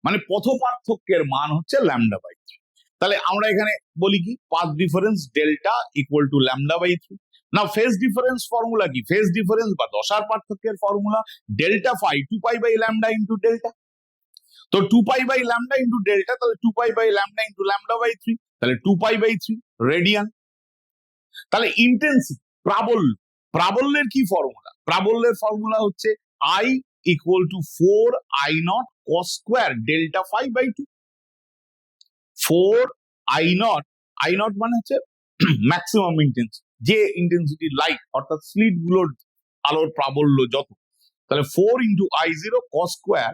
মানে পথ পার্থক্যের মান হচ্ছে λ/3। তাহলে আমরা এখানে বলি কি, path difference delta equal to λ/3। না, ফেজ ডিফারেন্স ফর্মুলা কি? ফেজ ডিফারেন্স বা দশার পার্থক্যের formula delta phi 2π/λ into delta. তো 2π/λ ইন্টু ডেল্টা, তাহলে 2π/λ ইন্টু λ/3, তাহলে 2π/3 রেডিয়ান। তাহলে ইন্টেন্সিটি, প্রাবল্যের কি ফর্মুলা? প্রাবল্যের ফর্মুলা হচ্ছে I equal to 4I0 cos square delta phi. 4I0 মানে হচ্ছে ম্যাক্সিমাম ইন্টেন্সিটি, যে ইন্টেন্সিটি লাইট অর্থাৎ স্লিট গুলোর আলোর প্রাবল্য যত, তাহলে 4 into I0 cos square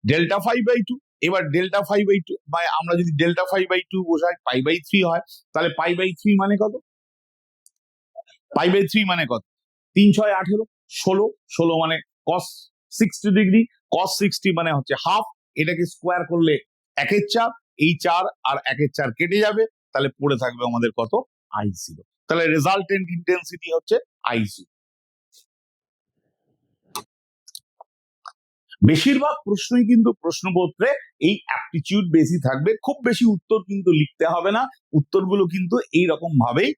delta phi. এবার ডেল্টা ফাই/2 বা আমরা যদি ডেল্টা ফাই/2 বোঝাই π/3 হয়, তাহলে π/3 মানে কত? π/3 মানে কত? 3 6 18, 16 মানে cos 60 ডিগ্রি। cos 60 মানে হচ্ছে হাফ। এটাকে স্কোয়ার করলে 1/4, এই 4 আর 1/4 কেটে যাবে, তাহলে পড়ে থাকবে আমাদের কত? I0। তাহলে রেজাল্টেন্ট ইন্টেন্সিটি হচ্ছে I0। বেশিরভাগ প্রশ্নই কিন্তু প্রশ্নপত্রে এই অ্যাপটিটিউড বেশি থাকবে, খুব বেশি উত্তর কিন্তু লিখতে হবে না। উত্তরগুলো কিন্তু এইরকম ভাবেই,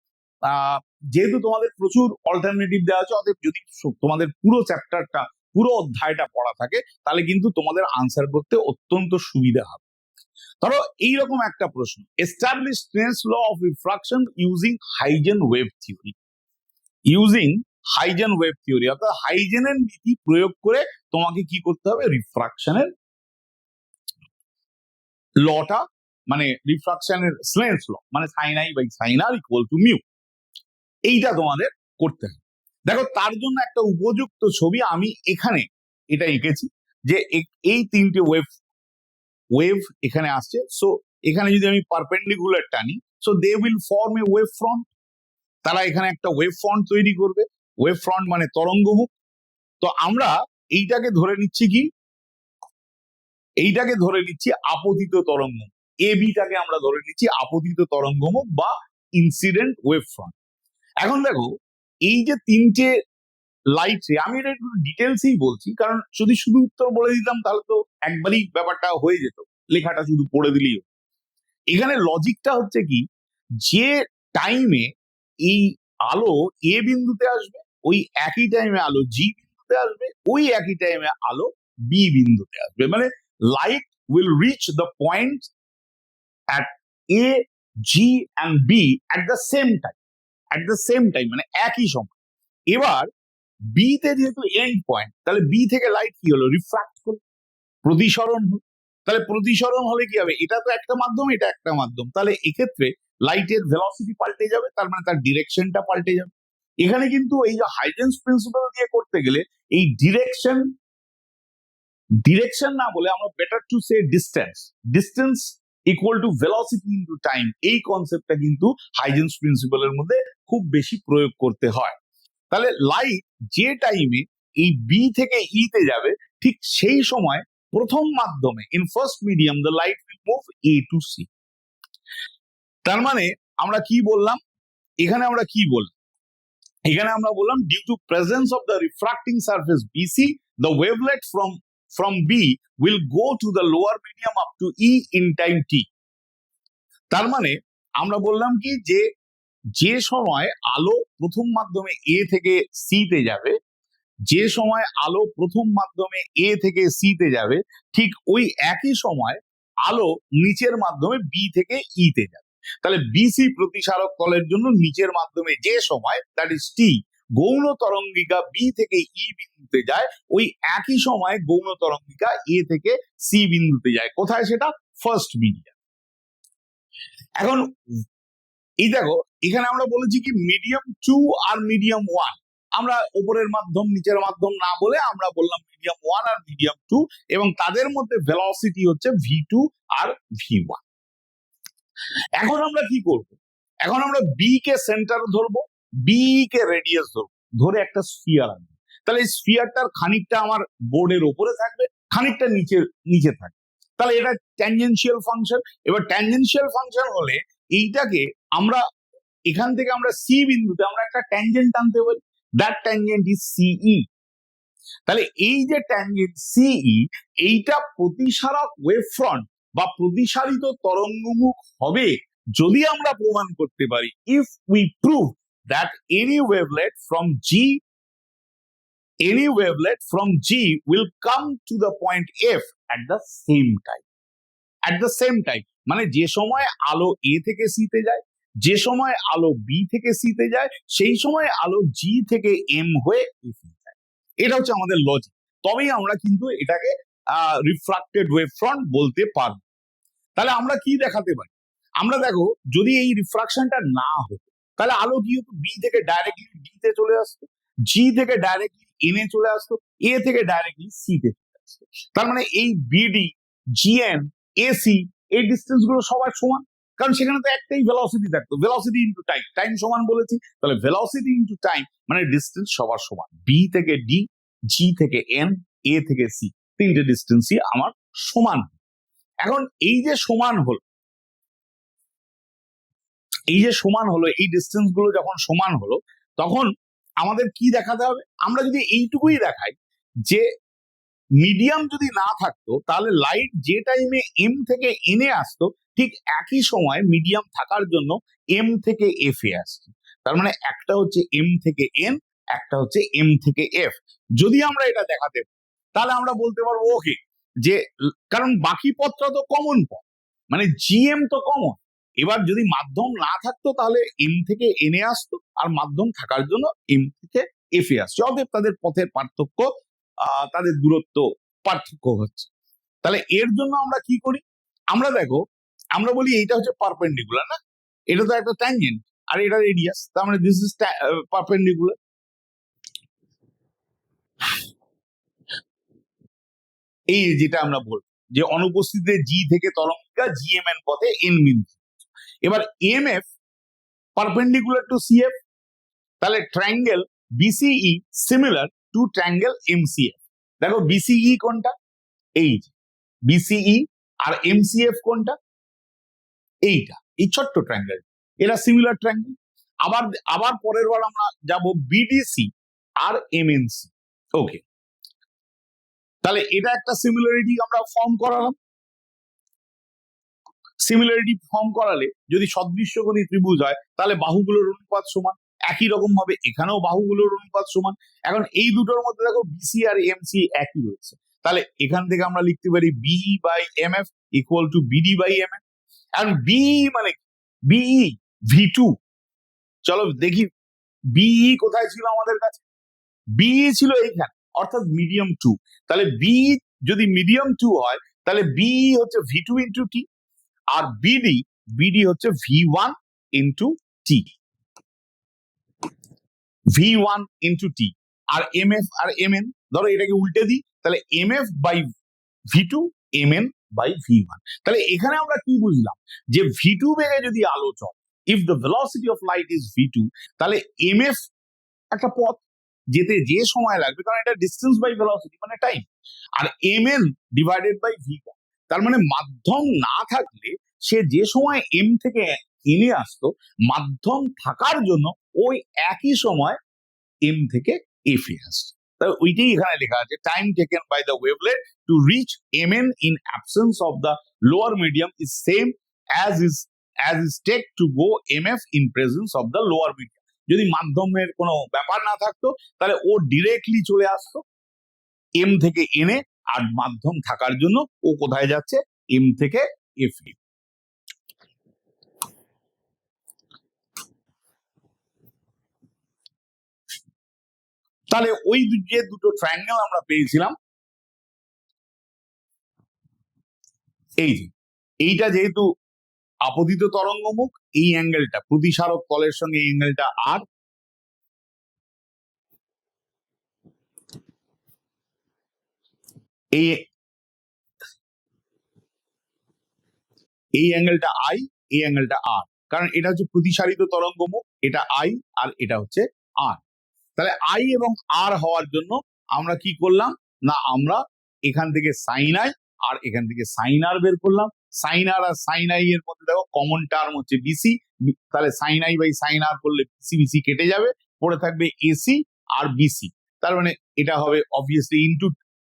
যেহেতু তোমাদের প্রচুর অল্টারনেটিভ দেওয়া আছে, অতএব যদি তোমাদের পুরো চ্যাপ্টারটা, পুরো অধ্যায়টা পড়া থাকে, তাহলে কিন্তু তোমাদের আনসার করতে অত্যন্ত সুবিধা হবে। ধরো এইরকম একটা প্রশ্ন, establish Snell's law of refraction using Huygens wave theory. Using Huygens wave theory, অর্থাৎ হাইজেনের নীতি প্রয়োগ করে তোমাকে কি করতে হবে, রিফ্রাকশনের লটা, মানে রিফ্রাকশনের স্নেলস ল, মানে sine i by sine r equal to mu, এইটা তোমাদের করতে হবে। দেখো তার জন্য একটা উপযুক্ত ছবি আমি এখানে এটা এঁকেছি, যে এই তিনটে ওয়েভ এখানে আসছে। সো এখানে যদি আমি পারপেন্ডিকুলার টানি, so they will form a wave front, তারা এখানে একটা ওয়েভ ফ্রন্ট তৈরি করবে। ওয়েভ ফ্রন্ট মানে তরঙ্গমুখ। তো আমরা এইটাকে ধরে নিচ্ছি কি, এইটাকে ধরে নিচ্ছি আপতিত তরঙ্গমুখ, এ বিটাকে আমরা ধরে নিচ্ছি আপতিত তরঙ্গমুখ বা ইনসিডেন্ট ওয়েভ ফ্রন্ট। এখন দেখো এই যে তিনটে লাইট রে, আমি এটা একটু ডিটেলসেই বলছি, কারণ যদি শুধু উত্তর বলে দিতাম তাহলে তো একবারই ব্যাপারটা হয়ে যেত, লেখাটা শুধু পড়ে দিলেই হতো। এখানে লজিকটা হচ্ছে কি, যে টাইমে এই আলো এ বিন্দুতে আসবে, ওই একই টাইমে আলো জি বিন্দুতে আসবে, ওই একই টাইমে আলো বি বিন্দুতে আসবে, মানে light will reach the point at A, G and B at the same time, মানে একই সময়। এবার বি তে যেহেতু এন্ড পয়েন্ট, তাহলে বি থেকে লাইট কি হলো, রিফ্রাক্ট হলো, প্রতিসরণ হলো। তাহলে প্রতিসরণ হলে কি হবে, এটা তো একটা মাধ্যম, এটা একটা মাধ্যম, তাহলে এক্ষেত্রে লাইটের ভেলোসিটি পাল্টে যাবে, তার মানে তার ডিরেকশনটা পাল্টে যাবে। এখানে কিন্তু এই যে হাইজেন্স প্রিন্সিপাল দিয়ে করতে গেলে এই ডিরেকশন না বলে আমরা better to say distance equal to velocity into time, এই কনসেপ্টটা কিন্তু হাইজেন্স প্রিন্সিপালের মধ্যে খুব বেশি প্রয়োগ করতে হয়। তাহলে লাইট যে টাইমে এই বি থেকে ই তে যাবে, ঠিক সেই সময় প্রথম মাধ্যমে in first medium the light will move A to C. তার মানে আমরা কি বললাম, এখানে আমরা কি বললাম, এখানে আমরা বললাম due to presence of the refracting surface BC, the wavelet from B will go to the lower medium up to E in time t। তার মানে আমরা বললাম কি, যে সময় আলো প্রথম মাধ্যমে এ থেকে সি তে যাবে, যে সময় আলো প্রথম মাধ্যমে এ থেকে সি তে যাবে, ঠিক ওই একই সময় আলো নিচের মাধ্যমে বি থেকে ই তে যাবে। তাহলে বিসি প্রতিসারক তলের জন্য নিচের মাধ্যমে যে সময়, দ্যাট ইজ টি, গৌণ তরঙ্গিকা বি থেকে ই বিন্দুতে যায়, ওই একই সময় গৌণ তরঙ্গিকা এ থেকে সি বিন্দুতে যায়। কোথায় সেটা, ফার্স্ট মিডিয়াম। এখন এই দেখো এখানে আমরা বলেছি কি মিডিয়াম 2 আর মিডিয়াম 1, আমরা উপরের মাধ্যম নিচের মাধ্যম না বলে আমরা বললাম মিডিয়াম 1 আর মিডিয়াম 2, এবং তাদের মধ্যে ভেলোসিটি হচ্ছে v2 আর v1। এখন আমরা কি করব, এখন আমরা বি কে সেন্টার ধরবো, বি কে রেডিয়াস ধরবো, ধরে একটা স্ফিয়ার আনবো। তাহলে এই স্ফিয়ারটার খানিকটা আমার বোর্ডের উপরে থাকবে, খানিকটা নিচে থাকবে, তাহলে এটা ট্যানজেনশিয়াল ফাংশন। এবার ট্যানজেনশিয়াল ফাংশন হলে এইটাকে আমরা এখান থেকে আমরা সি বিন্দুতে আমরা একটা ট্যানজেন্ট আনতে পারি, দ্যাট ট্যানজেন্ট ইজ সিই। তাহলে এই যে ট্যানজেন্ট সিই, এইটা প্রতিসারক ওয়েভ ফ্রন্ট বা প্রতিসারিত তরঙ্গমুখ হবে যদি আমরা প্রমাণ করতে পারি, if we prove that any wavelet from G will come to the point F at the same time, মানে যে সময় আলো এ থেকে সি তে যায়, যে সময় আলো বি থেকে সি তে যায়, সেই সময় আলো জি থেকে এম হয়ে এফ এ যায়। এটা হচ্ছে আমাদের লজিক, তবেই আমরা কিন্তু এটাকে রিফ্রাক্টেড ওয়েভ ফ্রন্ট বলতে পারবো। তাহলে আমরা কি দেখাতে পারি, আমরা দেখো যদি এই রিফ্রাকশনটা না হতো, তাহলে আলো কি হতো, বি থেকে ডাইরেক্টলি ডি তে চলে আসতো, জি থেকে ডাইরেক্টলি এন এ চলে আসতো, এ থেকে ডাইরেক্টলি সি তে চলে আসতো। তার মানে এই বিডি, জিএন, এসি, এই ডিস্টেন্স গুলো সবার সমান, কারণ সেখানে তো একটাই ভেলোসিটি থাকতো, ভেলোসিটি ইনটু টাইম, টাইম সমান বলেছি, তাহলে ভেলোসিটি ইনটু টাইম মানে ডিস্টেন্স সবার সমান। বি থেকে ডি, জি থেকে এন, এ থেকে সি, তিনটে ডিস্টেন্সই আমার সমান। এখন এই যে সমান হলো, এই ডিস্টেন্স গুলো যখন সমান হলো, তখন আমাদের কি দেখাতে হবে, আমরা যদি এইটুকুই দেখাই যে মিডিয়াম যদি না থাকতো, তাহলে লাইট যে টাইমে এম থেকে এনে আসতো, ঠিক একই সময় মিডিয়াম থাকার জন্য এম থেকে এফ এ আসছে। তার মানে একটা হচ্ছে এম থেকে এন, একটা হচ্ছে এম থেকে এফ। যদি আমরা এটা দেখাতে তাহলে আমরা বলতে পারবো ওকে, যে কারণ বাকি পথটা তো কমন পথ, মানে জিএম তো কমন। এবার যদি মাধ্যম না থাকতো তাহলে এম থেকে এনে আসতো, আর মাধ্যম থাকার জন্য এম থেকে এফে আসছে, অতএব তাদের পথের পার্থক্য, তাদের দূরত্ব পার্থক্য হচ্ছে। তাহলে এর জন্য আমরা কি করি, আমরা দেখো আমরা বলি এইটা হচ্ছে পারপেন্ডিকুলার, না এটা তো একটা ট্যানজেন্ট আর এটা রেডিয়াস, তার মানে দিস ইজ পারপেন্ডিকুলার। এই যেটা আমরা বলবো যে অনুপস্থিতিতে জি থেকে তরঙ্গিকা জিএমএন পথে এন বিন্দু। এবার এমএফ পারপেন্ডিকুলার টু সিএফ, তাহলে triangle BCE similar to triangle MCF. দেখো বিসিই কোনটা, এই বিসিই, আর এমসিএফ কোনটা, এইটা, এই ছোট্ট ট্রায়াঙ্গেল, এরা সিমিলার ট্রায়াঙ্গেল। আবার আবার পরের বার আমরা যাব বিডিসি আর এমএনসি। ওকে, তাহলে এটা একটা সিমিলারিটি আমরা ফর্ম করালাম। সিমিলারিটি ফর্ম করালে যদি সদৃশ্যকোণী ত্রিভুজ হয় তাহলে বাহুগুলোর অনুপাত সমান, একই রকম ভাবে এখানেও বাহুগুলোর অনুপাত সমান। এখন এই দুটোর মধ্যে দেখো বিসি আর এমসি একই রয়েছে, তাহলে এখান থেকে আমরা লিখতে পারি BE by MF equal to BD by MF. এখন বিই মানে বিই ভি2, চলো দেখি বিই কোথায় ছিল আমাদের কাছে, বিই ছিল এইখানে, অর্থাৎ মিডিয়াম 2। তাহলে বিই যদি মিডিয়াম 2 হয় তাহলে বিই হচ্ছে ভি2 ইন্টু টি, আর বিডি হচ্ছে V one into T, V one into T. আর এমএফ আর এমএন, ধরো এটাকে উল্টে দিই, তাহলে MF by V two, MN by V one. তাহলে এখানে আমরা কি বুঝলাম, যে ভি2 বেগে যদি আলো চলে, if the velocity of light is ভি2, তাহলে এমএফ একটা পথ, যেতে যে সময় লাগবে, কারণ এটা ডিস্টেন্স বাই ভেলোসিটি মানে টাইম, আর এমএন ডিভাইডেড বাই ভি1। তার মানে মাধ্যম না থাকলে সে যে সময় এম থেকে এনে আসতো, মাধ্যম থাকার জন্য ওই একই সময় এম থেকে এফে আসতো। তাহলে ওইটাই এখানে লেখা আছে, time taken by the wavelet to reach MN in absence of the lower medium is same as is take to go MF in presence of the lower medium. যদি মাধ্যমের কোনো ব্যাপার না থাকতো তাহলে ও ডিরেক্টলি চলে আসতো এম থেকে এনে, আর মাধ্যম থাকার জন্য ও কোথায় যাচ্ছে, এম থেকে এফ এ। তাহলে ওই যে দুটো ট্রায়াঙ্গেল আমরা পেয়েছিলাম, এই যে এইটা যেহেতু আপতিত তরঙ্গমুখ, এই অ্যাঙ্গেলটা প্রতিসারক তলের সঙ্গে এই অ্যাঙ্গেলটা আর, এই অ্যাঙ্গেলটা আই, এই অ্যাঙ্গেলটা আর, কারণ এটা হচ্ছে প্রতিসারিত তরঙ্গমুখ, এটা আই আর এটা হচ্ছে আর। তাহলে আই এবং আর হওয়ার জন্য আমরা কি করলাম, না আমরা এখান থেকে সাইন আই আর এখান থেকে সাইন আর বের করলাম। সাইন আর আর সাইন আই এর মধ্যে দেখো কমন টার্ম হচ্ছে বিসি, তাহলে sine i by sine r করলে বিসি বিসি কেটে যাবে, পড়ে থাকবে এসি আর বিসি। তার মানে এটা হবে অবভিয়াসলি ইন্টু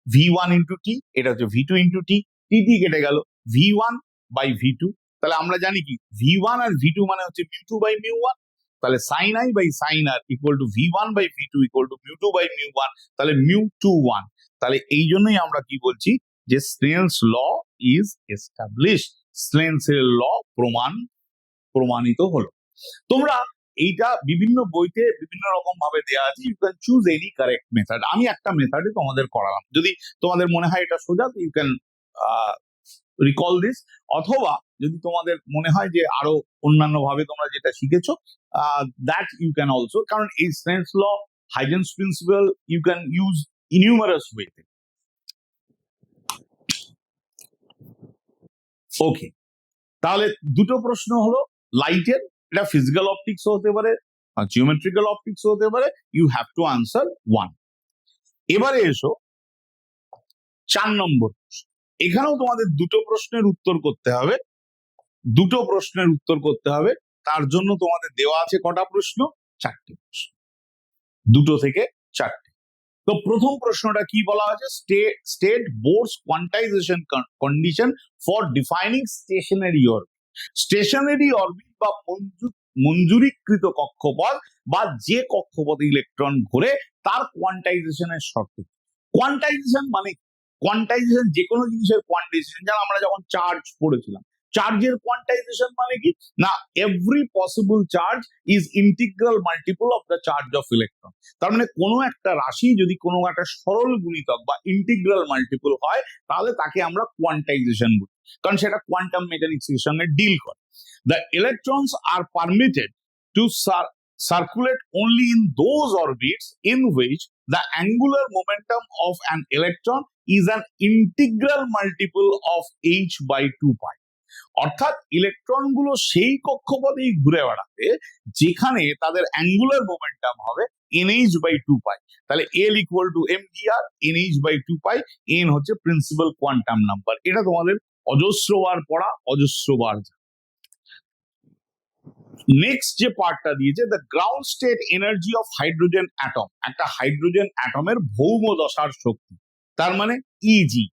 ভি1 ইন্টু টি, এটা হচ্ছে ভি2 ইন্টু টি, টি কেটে গেল, ভি1 বাই ভি2। তাহলে আমরা জানি কি ভি1 আর ভি2 মানে হচ্ছে মিউ2 বাই মিউ1, তাহলে sine i by sine r equal to v by v equal to mu by mu, তাহলে মিউ2 1। তাহলে এই জন্যই আমরা কি বলছি, যে Snell's law is established, Snell's এর ল প্রমাণিত হলো। তোমরা এইটা বিভিন্ন বইতে বিভিন্ন রকম ভাবে দেওয়া আছে, you can choose any correct method. আমি একটা মেথডে তোমাদের করালাম, যদি তোমাদের মনে হয় এটা সোজা, ইউ ক্যান রিকল দিস, অথবা যদি তোমাদের মনে হয় যে আরো অন্যান্য ভাবে তোমরা যেটা শিখেছো, দ্যাট ইউ ক্যান অলসো, কারণ এই Snell's law, Huygens principle you can use innumerous ওয়েতে। ওকে, তাহলে দুটো প্রশ্ন হলো লাইটের, এটা ফিজিক্যাল অপটিক্স হতে পারে, জিওমেট্রিক্যাল অপটিক্স হতে পারে, ইউ হ্যাভ টু আনসার 1। এবারে এসো 4 নম্বর প্রশ্ন। এখানেও তোমাদের দুটো প্রশ্নের উত্তর করতে হবে, দুটো প্রশ্নের উত্তর করতে হবে। তার জন্য তোমাদের দেওয়া আছে কটা প্রশ্ন, 4টে প্রশ্ন, দুটো থেকে 4টে। তো প্রথম প্রশ্নটা কি বলা আছে, state Bohr's quantization condition for defining stationary orbit. Stationary orbit বা মঞ্জুরিকৃত কক্ষপথ বা যে কক্ষপথে ইলেকট্রন ঘোরে তার কোয়ান্টাইজেশনের শর্ত। কোয়ান্টাইজেশন মানে কোয়ান্টাইজেশন যে কোনো জিনিসের কোয়ান্টাইজেশন, যেমন আমরা যখন চার্জ পড়েছিলাম, চার্জের কোয়ান্টাইজেশন মানে কি না, every possible charge is integral multiple of the charge of electron. তার মানে কোনো একটা রাশি যদি কোনো একটা সরল গুণিতক বা ইন্টিগ্রাল মাল্টিপল হয় তাহলে তাকে আমরা কোয়ান্টাইজেশন বলি, কারণ সেটা কোয়ান্টাম মেকানিক্স এর সঙ্গে ডিল করে। The electrons are permitted to circulate only in those orbits in which the angular momentum of an electron is an integral multiple of h by 2 pi। অর্থাৎ ইলেকট্রন গুলো সেই কক্ষপথেই ঘুরে বেড়াবে যেখানে তাদের অ্যাঙ্গুলার মোমেন্টাম হবে nh বাই 2 পাই। তাহলে l equal to mdr, nh by 2 pi, n হচ্ছে প্রিন্সিপাল কোয়ান্টাম নাম্বার। এটা তোমাদের অজস্রবার পড়া, অজস্রবার। নেক্সট যে পার্টটা দিয়েছে, the ground state energy of hydrogen atom, একটা হাইড্রোজেন অ্যাটমের ভৌম দশার শক্তি, তার মানে E g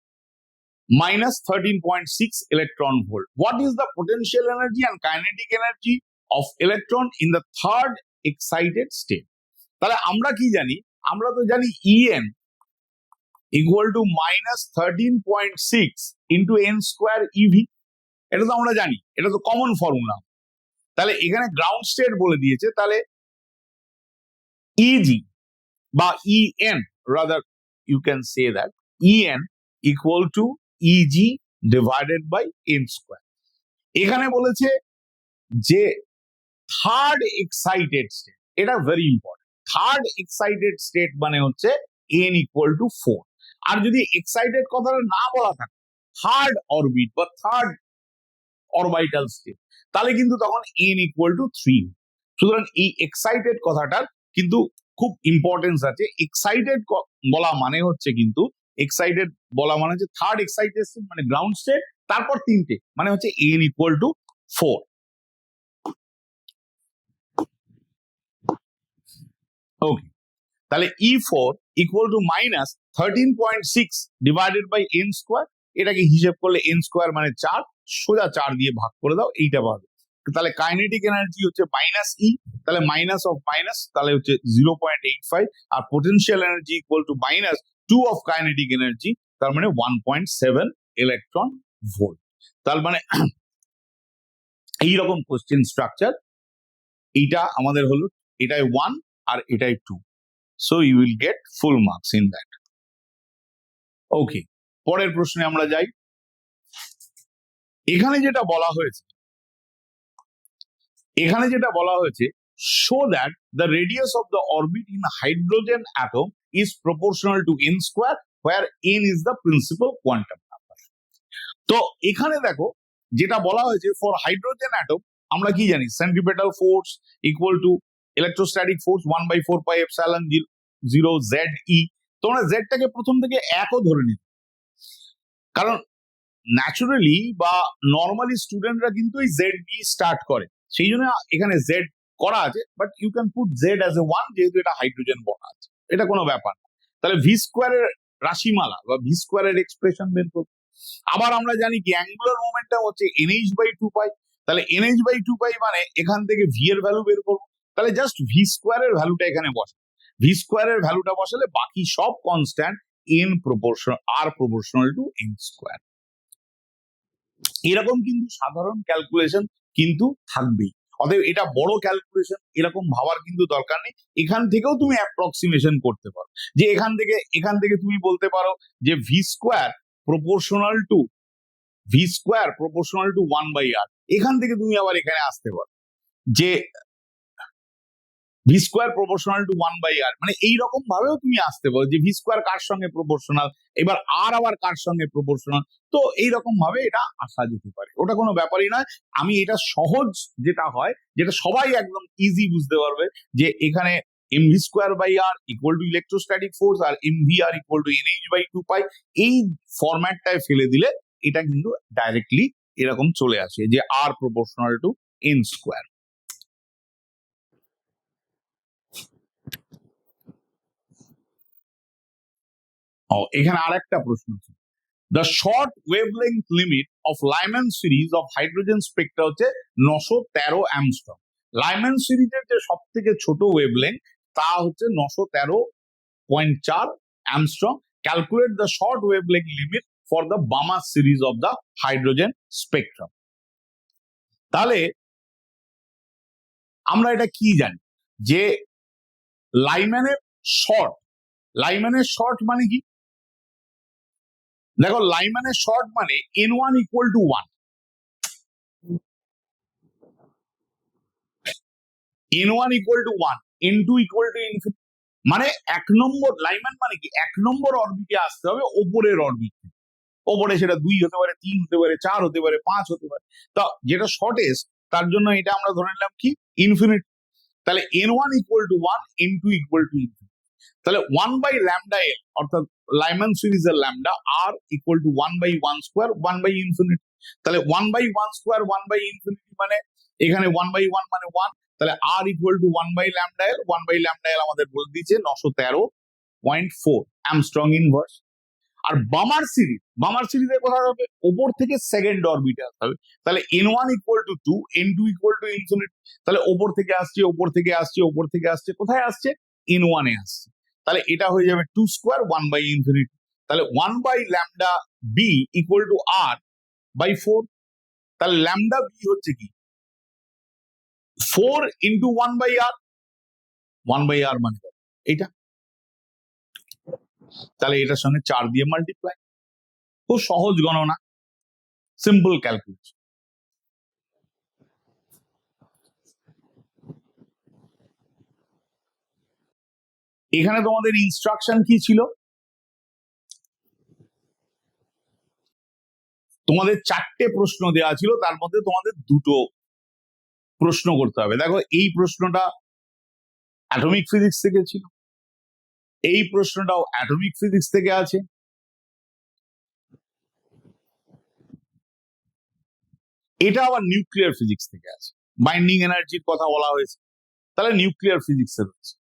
minus 13.6 electron volt. What is the potential energy and kinetic energy of electron in the third excited state? তাহলে আমরা কি জানি, আমরা তো জানি En equal to minus 13.6 into n square ev, এটা তো আমরা জানি, এটা তো কমন ফর্মুলা। তাহলে এখানে গ্রাউন্ড স্টেট বলে দিয়েছে, তাহলে eg বা En, rather you can say that En equal to eg divided by n square। এখানে বলেছে যে থার্ড এক্সাইটেড স্টেট, এটা very important. Third excited state মানে হচ্ছে n ইকুয়াল টু 4। আর যদি এক্সাইটেড কথাটা না বলা থাকে, থার্ড অরবিট বা থার্ড অরবিটাল স্টেট, তাহলে কিন্তু তখন n ইকুয়াল টু 3। সুতরাং এই এক্সাইটেড কথাটার কিন্তু খুব ইম্পর্টেন্স আছে। এক্সাইটেড বলা মানে হচ্ছে কিন্তু এক্সাইটেড বলা মানে হচ্ছে থার্ড এক্সাইটেড স্টেট মানে গ্রাউন্ড স্টেট, তারপর তিনটে মানে হচ্ছে n ইকুয়াল টু 4। ওকে, তাহলে E4 equal to minus 13.6 divided by n square. এটাকে হিসেব করলে n স্কোয়ার মানে 4, সোজা 4 দিয়ে ভাগ করে দাও, এইটা পাবে। তাহলে কাইনেটিক এনার্জি হচ্ছে মাইনাস ই, তাহলে মাইনাস অফ মাইনাস তাহলে হচ্ছে 0.85, আর potential energy equal to minus 2 of kinetic energy, তার মানে 1.7 ইলেকট্রন ভোল্ট। তার মানে এইরকম কোশ্চেন স্ট্রাকচার। এইটা আমাদের হলো, এটাই 1 আর এটাই 2, so you will get full marks in that. ওকে, পরের প্রশ্নে আমরা যাই। এখানে যেটা বলা হয়েছে, show that the radius of the orbit in a hydrogen atom is proportional to n square where n is the principal quantum number। তো এখানে দেখো যেটা বলা হয়েছে, ফর হাইড্রোজেন অ্যাটম আমরা কি জানি, centripetal force equal to electrostatic force 1/4 pi epsilon 0 ZE। তোমরা জেডটাকে প্রথম থেকে একও ধরে নিতে, কারণ ন্যাচুরালি বা নর্মালি স্টুডেন্টরা কিন্তু এই জেড দিয়ে স্টার্ট করে, সেই জন্য এখানে জেড করা আছে, but you can put Z as a 1 যেহেতু এটা হাইড্রোজেন বনা আছে, এটা কোনো ব্যাপার না। তাহলে ভি স্কোয়ারের রাশিমালা বা ভি স্কোয়ারের এক্সপ্রেশন বের করবো। আবার আমরা জানি কি অ্যাঙ্গুলার মোমেন্টাম হচ্ছে nh বাই 2 পাই, তাহলে nh বাই 2 পাই মানে এখান থেকে ভি এর ভ্যালু বের করবো। তাহলে জাস্ট ভি স্কোয়ারের ভ্যালুটা এখানে বসে, ভি স্কোয়ারের ভ্যালুটা বসালে বাকি সব কনস্ট্যান্ট n প্রপোর্শনাল আর প্রপোর্শনাল টু n স্কোয়ার। এরকম কিন্তু সাধারণ ক্যালকুলেশন কিন্তু থাকবেই, অতএব এটা বড় ক্যালকুলেশন এরকম ভাবার কিন্তু দরকার নেই। এখান থেকেও তুমি অ্যাপ্রক্সিমেশন করতে পারো, যে এখান থেকে তুমি বলতে পারো যে V square proportional to 1/r। এখান থেকে তুমি আবার এখানে আসতে পারো যে V square proportional to 1/r, মানে এইরকম ভাবেও তুমি আসতে পারো যে ভি স্কোয়ার কার সঙ্গে প্রপোর্শনাল, এবার আর আবার কার সঙ্গে প্রপোর্শনাল। তো এইরকম ভাবে এটা আসা যেতে পারে, ওটা কোনো ব্যাপারই নয়। আমি এটা সহজ যেটা হয়, যেটা সবাই একদম ইজি বুঝতে পারবে, যে এখানে mv square by r equal to electrostatic force আর mvr equal to nh by 2 pi, এই ফরম্যাটটায় ফেলে দিলে এটা কিন্তু ডাইরেক্টলি এরকম চলে আসে যে আর প্রপোর্শনাল টু n স্কোয়ার। এখানে আরেকটা প্রশ্ন আছে, the short wavelength limit of Lyman series of hydrogen Spectra হচ্ছে 913 অ্যাংস্ট্রম। লাইম্যান সিরিজের যে সব থেকে ছোট ওয়েভলেংথ তা হচ্ছে 913.4 angstrom. Calculate the short wavelength limit for the Bama series of the hydrogen spectrum. তাহলে আমরা এটা কি জানি যে লাইম্যানের শর্ট, লাইম্যানের শর্ট মানে কি? দেখো লাইম্যানের শর্ট মানে n1 equal to 1, n1 equal to 1, n2 equal to infinity. মানে এক নম্বর লাইম্যান মানে কি, এক নম্বর অরবিটে আসতে হবে ওপরের অরবিট, ওপরে সেটা 2 হতে পারে, 3 হতে পারে, 4 হতে পারে, 5 হতে পারে। তো যেটা শর্টেস্ট তার জন্য এটা আমরা ধরে নিলাম কি ইনফিনিটি। তাহলে n1 equal to 1, n2 equal to infinity. তাহলে 1 বাই ল্যামডা এল অর্থাৎ লাইম্যান সিরিজের lambda R equal to 1 by 1 square 1 by infinity. তাহলে 1 বাই 1 স্কোয়ার 1 বাই ইনফিনিটি মানে এখানে 1 বাই 1 মানে 1। তাহলে R equal to 1 by lambda L, 1 by lambda L আমাদের বলে দিয়েছে 913.4 অ্যামস্ট্রং ইনভার্স। আর বামার সিরিজ, বামার সিরিজে কোথায় হবে, ওপর থেকে সেকেন্ড অরবিটে আসতে হবে। তাহলে n1 equal two 2, n2 equal to infinity. তাহলে ওপর থেকে আসছে, ওপর থেকে আসছে, ওপর থেকে আসছে, কোথায় আসছে, n1 এ আসছে। তাহলে এটা হয়ে যাবে 2 স্কোয়ার 1 বাই ইনফিনিটি। তাহলে 1 by lambda B equal to R by 4। তাহলে ল্যামডা বি হচ্ছে কি 4 into 1 by R, 1 by R মানে এইটা। তাহলে এটার সঙ্গে 4 দিয়ে মাল্টিপ্লাই। খুব সহজ গণনা, সিম্পল ক্যালকুলেশন। এখানে তোমাদের ইনস্ট্রাকশন কি ছিল, তোমাদের 4টে প্রশ্ন দেওয়া ছিল, তার মধ্যে তোমাদের 2টো প্রশ্ন করতে হবে। দেখো এই প্রশ্নটা অ্যাটমিক ফিজিক্স থেকে ছিল, এই প্রশ্নটাও অ্যাটমিক ফিজিক্স থেকে আছে, এটা আবার নিউক্লিয়ার ফিজিক্স থেকে আছে। বাইন্ডিং এনার্জির কথা বলা হয়েছে, তাহলে নিউক্লিয়ার ফিজিক্স এর হচ্ছে।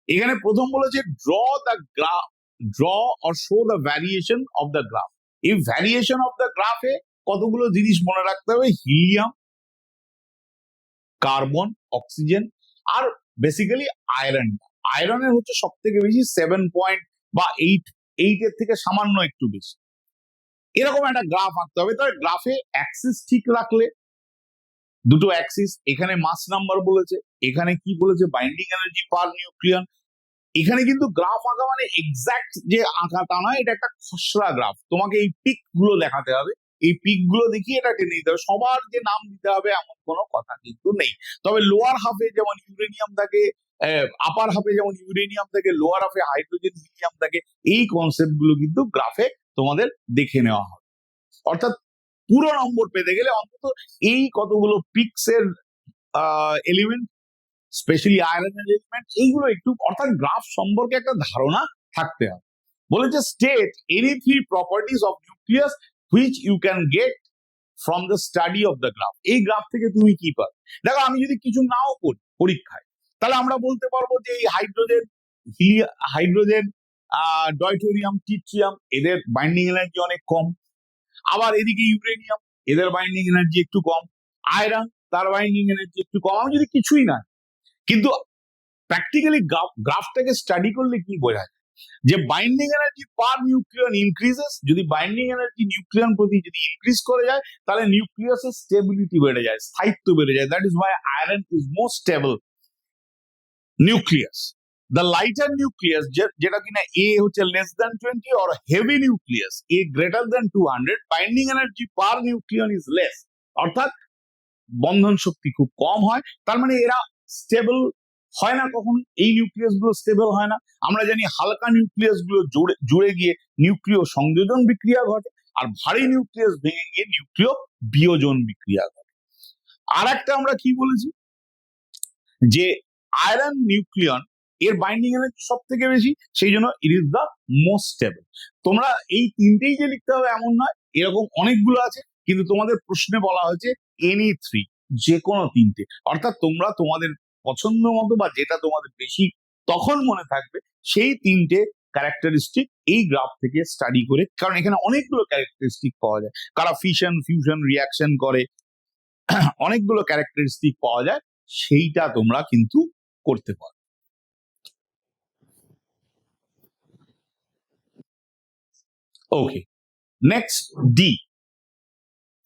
এখানে প্রথম বলেছে draw the graph, draw or show the variation of the graph. এই ভ্যারিয়েশন অফ দ্য গ্রাফে কতগুলো জিনিস মনে রাখতে হবে, হিলিয়াম, কার্বন, অক্সিজেন আর বেসিক্যালি আয়রন। আয়রনের হচ্ছে সব থেকে বেশি 7 পয়েন্ট বা 8 এর থেকে সামান্য একটু বেশি, এরকম একটা গ্রাফ আঁকতে হবে। তাহলে গ্রাফে অ্যাক্সিস ঠিক রাখলে, দুটো অ্যাক্সিস, এখানে মাস নাম্বার বলেছে, এখানে কি বলেছে বাইন্ডিং এনার্জি পার নিউক্লিয়ন। এখানে কিন্তু গ্রাফ আঁকা মানে এক্সাক্ট যে আঁকা তা নয়, এটা একটা খসড়া গ্রাফ। তোমাকে এই পিক গুলো দেখাতে হবে, এই পিক গুলো দেখিয়ে এটা টেনে দিতে হবে। সবার যে নাম দিতে হবে এমন কোনো কথা কিন্তু নেই। তবে লোয়ার হাফে যেমন ইউরেনিয়াম থাকে, আপার হাফে যেমন ইউরেনিয়াম থাকে, লোয়ার হাফে হাইড্রোজেন হিলিয়াম থাকে, এই কনসেপ্ট গুলো কিন্তু গ্রাফে তোমাদের দেখে নেওয়া হবে। অর্থাৎ পুরো নম্বর পেতে গেলে অন্তত এই কতগুলো পিক্সের এলিমেন্ট, স্পেশালি আয়রনের এলিমেন্ট, এইগুলো একটু, অর্থাৎ গ্রাফ সম্পর্কে একটা ধারণা থাকতে হবে। বলেছে state any 3 properties of nucleus which you can get from the study of the graph. এই গ্রাফ থেকে তুমি কি পাবে? দেখো আমি যদি কিছু নাও করি পরীক্ষায়, তাহলে আমরা বলতে পারবো যে এই হাইড্রোজেন, হাইড্রোজেন, ডয়টোরিয়াম, টিট্রিয়াম, এদের বাইন্ডিং এনার্জি অনেক কম। আবার এদিকে ইউরেনিয়াম, এদের বাইন্ডিং এনার্জি একটু কম। আয়রন, তার বাইন্ডিং এনার্জি একটু কম। আমি যদি কিছুই না, কিন্তু প্র্যাকটিক্যালি গ্রাফটাকে স্টাডি করলে কি বোঝা যায় যে বাইন্ডিং এনার্জি পার নিউক্লিয়ন ইনক্রিজেস। যদি বাইন্ডিং এনার্জি নিউক্লিয়ন প্রতি যদি ইনক্রিজ করে যায়, তাহলে নিউক্লিয়াসের স্টেবিলিটি বেড়ে যায়, স্থায়িত্ব বেড়ে যায়। That is Y iron is more stable nucleus. The lighter nucleus, যেটা কিনা এ হচ্ছে less than 20, or heavy nucleus A greater than 200, binding energy per nucleon is less, অর্থাৎ বন্ধন শক্তি খুব কম হয়। তার মানে এরা স্টেবল হয় না, কখনো এই নিউক্লিয়াস গুলো স্টেবল হয় না। আমরা জানি হালকা নিউক্লিয়াস গুলো জুড়ে গিয়ে নিউক্লিয় সংযোজন বিক্রিয়া ঘটে, আর ভারী নিউক্লিয়াস ভেঙে গিয়ে নিউক্লিয় বিয়োজন বিক্রিয়া ঘটে। আর একটা আমরা কি বলেছি, যে আয়রন নিউক্লিয়ন এর বাইন্ডিং এনার্জি সব থেকে বেশি, সেই জন্য it is the most stable. তোমরা এই তিনটেই যে লিখতে হবে এমন নয়, এরকম অনেকগুলো আছে, কিন্তু তোমাদের প্রশ্নে বলা হয়েছে এনি 3, যে কোনো 3টে। অর্থাৎ তোমরা তোমাদের পছন্দ মতো বা যেটা তোমাদের বেশি তখন মনে থাকবে সেই 3টে ক্যারেক্টারিস্টিক এই গ্রাফ থেকে স্টাডি করে, কারণ এখানে অনেকগুলো ক্যারেক্টারিস্টিক পাওয়া যায়, কারা ফিশন ফিউশন রিয়াকশন করে, অনেকগুলো ক্যারেক্টারিস্টিক পাওয়া যায়, সেইটা তোমরা কিন্তু করতে পারো। Okay, next D.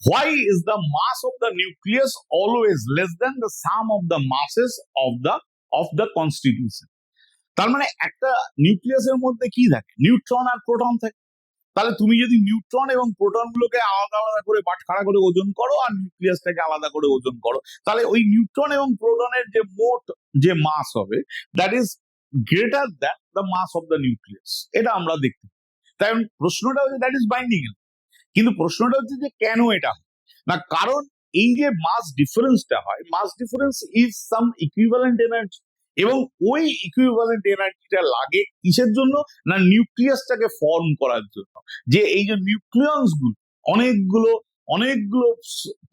Why is the mass of the nucleus always less than the sum of the masses of the constitution? তার মানে একটা নিউক্লিয়াসের মধ্যে কি থাকে, নিউট্রন আর প্রোটন থাকে। তাহলে তুমি যদি নিউট্রন এবং প্রোটন গুলোকে আলাদা আলাদা করে বাটখারা করে ওজন করো আর নিউক্লিয়াসটাকে আলাদা করে ওজন করো, তাহলে ওই নিউট্রন এবং প্রোটনের যে মোট যে মাস হবে that is greater than the mass of the nucleus. এটা আমরা দেখতে পাই। তাই প্রশ্নটা হচ্ছে দ্যাট ইজ বাইন্ডিং। কিন্তু প্রশ্নটা হচ্ছে যে কেন এটা হয় না, কারণ এই যে মাস ডিফারেন্সটা হয়, mass difference is some equivalent energy, এবং ওই ইকুইভ্যালেন্ট এনার্জিটা লাগে কিসের জন্য না নিউক্লিয়াসটাকে ফর্ম করার জন্য। যে এই যে নিউক্লিয়ন্স গুলো অনেকগুলো অনেকগুলো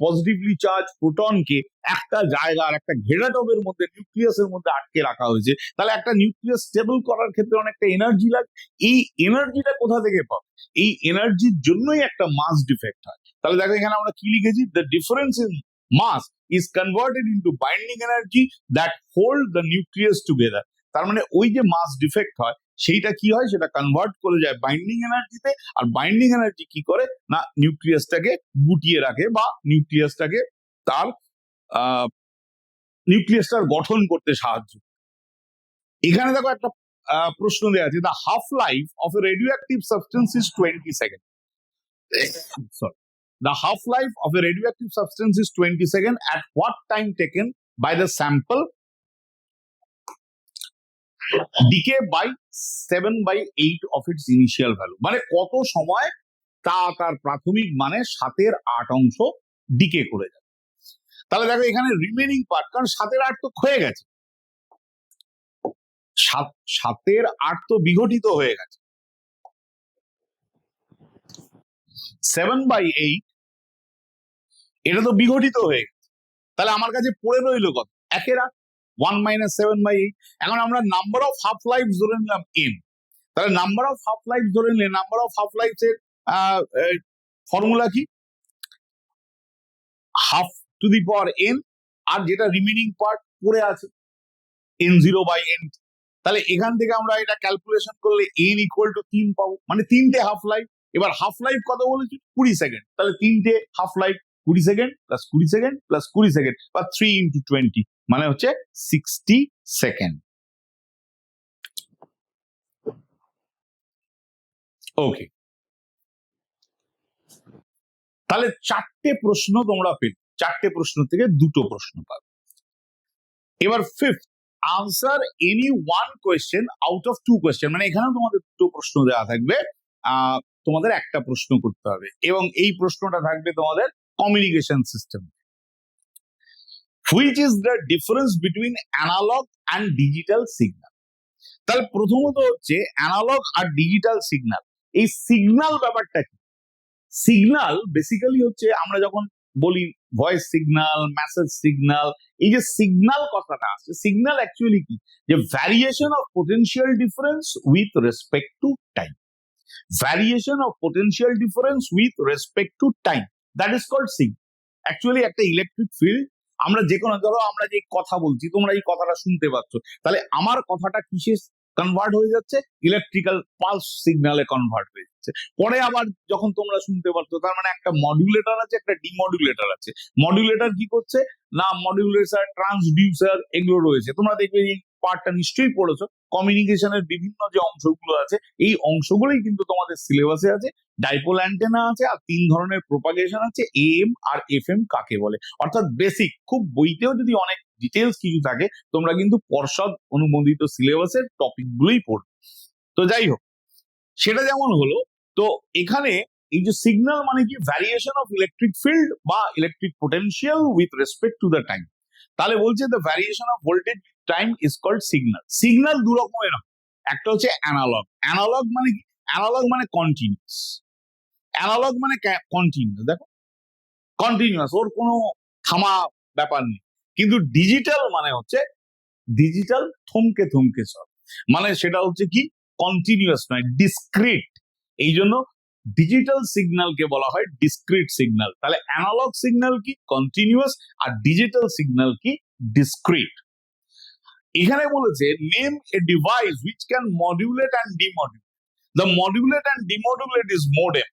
পজিটিভলি চার্জ প্রোটনকে একটা জায়গার একটা ঘেরাটবের মধ্যে নিউক্লিয়াসের মধ্যে আটকে রাখা হয়েছে, তাহলে একটা নিউক্লিয়াস স্টেবল করার ক্ষেত্রে অনেকটা এনার্জি লাগে। এই এনার্জিটা কোথা থেকে পাবে? এই এনার্জির জন্যই একটা মাস ডিফেক্ট হয়। তাহলে দেখো এখানে আমরা কি লিখেছি, the difference in mass is converted into binding energy that hold the nucleus together। তার মানে ওই যে মাস ডিফেক্ট হয় সেইটা কি হয়, সেটা কনভার্ট করে যায় বাইন্ডিং এনার্জিতে। আর বাইন্ডিং এনার্জি কি করে না নিউক্লিয়াসটাকে গুটিয়ে রাখে বা নিউক্লিয়াসটাকে তার নিউক্লিয়াসটার গঠন করতে সাহায্য। এখানে দেখো একটা প্রশ্ন দেওয়া আছে, the half life of A radio active substance is 20 second. Sorry, the half-life of a radioactive substance is 20 seconds. At what time taken by the sample decay by 7/8 of its initial value? মানে কত সময় তা তার প্রাথমিক মানে 7/8 decay করে যাবে। তাহলে দেখো এখানে রিমেনিং পার্ট, কারণ 7/8 তো ক্ষয়ে গেছে, 7/8 তো বিঘটিত হয়ে গেছে, 7/8 এটা তো বিঘটিত হয়ে গেছে। তাহলে আমার কাছে পড়ে রইল কত, 1 - 7/8। এখন আমরা নাম্বার অফ হাফ লাইফ ধরে নিলাম n। তাহলে নাম্বার অফ হাফ লাইফ ধরে নিলে নাম্বার অফ হাফ লাইফ এর ফর্মুলা কি, have to the power n, আর যেটা রিমেনিং পার্ট পড়ে আছে n0/n। তাহলে এখান থেকে আমরা এটা ক্যালকুলেশন করলে n = 3 পাবো, মানে 3টে হাফ লাইফ। এবার হাফ লাইফ কত বলেছি, 20 সেকেন্ড। তাহলে 3টে half life 20 second plus 20 second plus 20 second বা 3 × 20 মানে হচ্ছে 60 সেকেন্ড। ওকে, তাহলে 4টে প্রশ্ন তোমরা পেলে, 4টে প্রশ্ন থেকে 2টো প্রশ্ন পাবে। এবার fifth, answer any one question out of 2 question, মানে এখানেও তোমাদের 2টো প্রশ্ন দেওয়া থাকবে, তোমাদের একটা প্রশ্ন করতে হবে, এবং এই প্রশ্নটা থাকবে তোমাদের communication system. Which is the difference between analogue and digital signal? তাহলে প্রথমত হচ্ছে অ্যানালগ আর ডিজিটাল সিগন্যাল। এই সিগন্যাল ব্যাপারটা কি? সিগন্যাল বেসিক্যালি হচ্ছে আমরা যখন বলি ভয়েস সিগন্যাল, মেসেজ সিগন্যাল, এই যে সিগন্যাল কথাটা আসছে, সিগন্যাল অ্যাকচুয়ালি কি, যে variation of potential difference with respect to time. Variation of potential difference with respect to time, that is called signal. Actually একটা ইলেকট্রিক ফিল্ড, আমরা যে কোনো, ধরো আমরা যে কথা বলছি, তোমরা এই কথাটা শুনতে পাচ্ছ, তাহলে আমার কথাটা কিসে কনভার্ট হয়ে যাচ্ছে, ইলেকট্রিক্যাল পালস সিগন্যালে কনভার্ট হয়ে যাচ্ছে। পরে আবার যখন তোমরা শুনতে পাচ্ছ, তার মানে একটা মডুলেটর আছে, একটা ডিমডুলেটর আছে। মডুলেটর কি করছে না, মডুলেটর, ট্রান্সডিউসার এগুলো রয়েছে। তোমরা দেখবে এই পার্টটা নিশ্চয়ই পড়েছো, কমিউনিকেশনের বিভিন্ন যে অংশগুলো আছে, এই অংশগুলোই কিন্তু তোমাদের সিলেবাসে আছে। ডাইপোল অ্যান্টেনা আছে, আর 3 ধরনের প্রোপাগেশন আছে, AM আর FM কাকে বলে। অর্থাৎ বেসিক, খুব বইতেও যদি অনেক ডিটেলস কিছু থাকে, তোমরা কিন্তু পর্ষদ অনুমোদিত সিলেবাসের টপিকগুলোই পড়বে। তো যাই হোক, সেটা যেমন হলো, তো এখানে এই যে সিগন্যাল মানে কি, ভ্যারিয়েশন অফ ইলেকট্রিক ফিল্ড বা electric potential with respect to the time. তাহলে বলছে the variation of voltage with time is called signal. Signal 2 রকমের হয়, একটা হচ্ছে অ্যানালগ। অ্যানালগ মানে কি, অ্যানালগ মানে কন্টিনিউয়াস। অ্যানালগ মানে কন্টিনিউয়াস, দেখো কন্টিনিউয়াস, ওর কোনো থামা ব্যাপার নেই। কিন্তু ডিজিটাল মানে হচ্ছে, ডিজিটাল থমকে থমকে চলে, মানে সেটা হচ্ছে কি কন্টিনিউয়াস নয়, ডিসক্রিট। এই জন্য ডিজিটাল সিগন্যালকে বলা হয় ডিসক্রিট সিগন্যাল। তাহলে অ্যানালগ সিগন্যাল কি কন্টিনিউয়াস, আর ডিজিটাল সিগন্যাল কি ডিসক্রিট। এখানে বলেছে name a device which can modulate and demodulate. The modulate and demodulate is modem.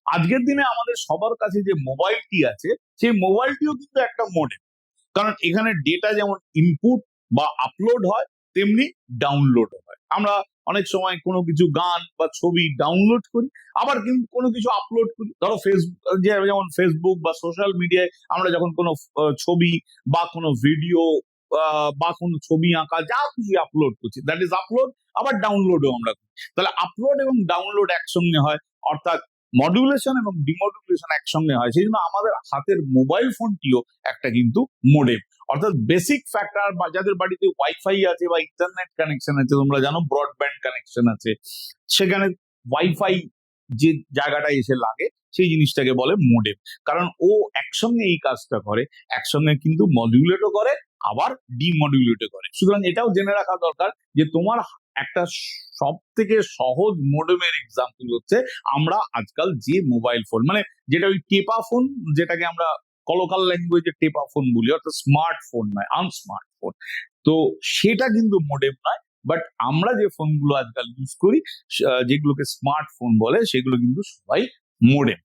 আজকের দিনে আমাদের সবার কাছে যে মোবাইলটি আছে সেই মোবাইলটিও কিন্তু একটা মডেম, কারণ এখানে ডেটা যেমন ইনপুট বা আপলোড হয় তেমনি ডাউনলোড হয়। আমরা অনেক সময় কোনো কিছু গান বা ছবি ডাউনলোড করি, আবার কিন্তু কোনো কিছু আপলোড করি। ধরো ফেসবুক, যেমন ফেসবুক বা সোশ্যাল মিডিয়ায় আমরা যখন কোনো ছবি বা কোনো ভিডিও বা কোনো ছবি আঁকা যা কিছু আপলোড করছি, দ্যাট ইজ আপলোড। আবার ডাউনলোডও আমরা করি। তাহলে আপলোড এবং ডাউনলোড একসঙ্গে হয়, অর্থাৎ মডুলেশন এবং ডিমডুলেশন একসঙ্গে হয়। সেই জন্য আমাদের হাতের মোবাইল ফোনটিও একটা কিন্তু মোডেম, অর্থাৎ বেসিক ফ্যাক্টর। বা যাদের বাড়িতে ওয়াইফাই আছে বা ইন্টারনেট কানেকশন আছে, তোমরা জানো ব্রডব্যান্ড কানেকশন আছে, সেখানে ওয়াইফাই যে জায়গাটা এসে লাগে সেই জিনিসটাকে বলে মোডেম। কারণ ও একসঙ্গে এই কাজটা করে, একসঙ্গে কিন্তু মডিউলেটও করে আবার ডিমডিউলেটও করে। সুতরাং এটাও জেনে রাখা দরকার যে তোমার একটা সব থেকে সহজ মোডেমের এক্সাম্পল হচ্ছে আমরা আজকাল যে মোবাইল ফোন, মানে যেটা ওই টেপা ফোন, যেটাকে আমরা কলোকাল ল্যাঙ্গুয়েজে টেপা ফোন বলি, অর্থাৎ স্মার্টফোন নয়, আনস্মার্টফোন। তো সেটা কিন্তু মোডেম নয়, বাট আমরা যে ফোনগুলো আজকাল ইউজ করি, যেগুলোকে স্মার্টফোন বলে, সেগুলো কিন্তু সবাই মোডেম।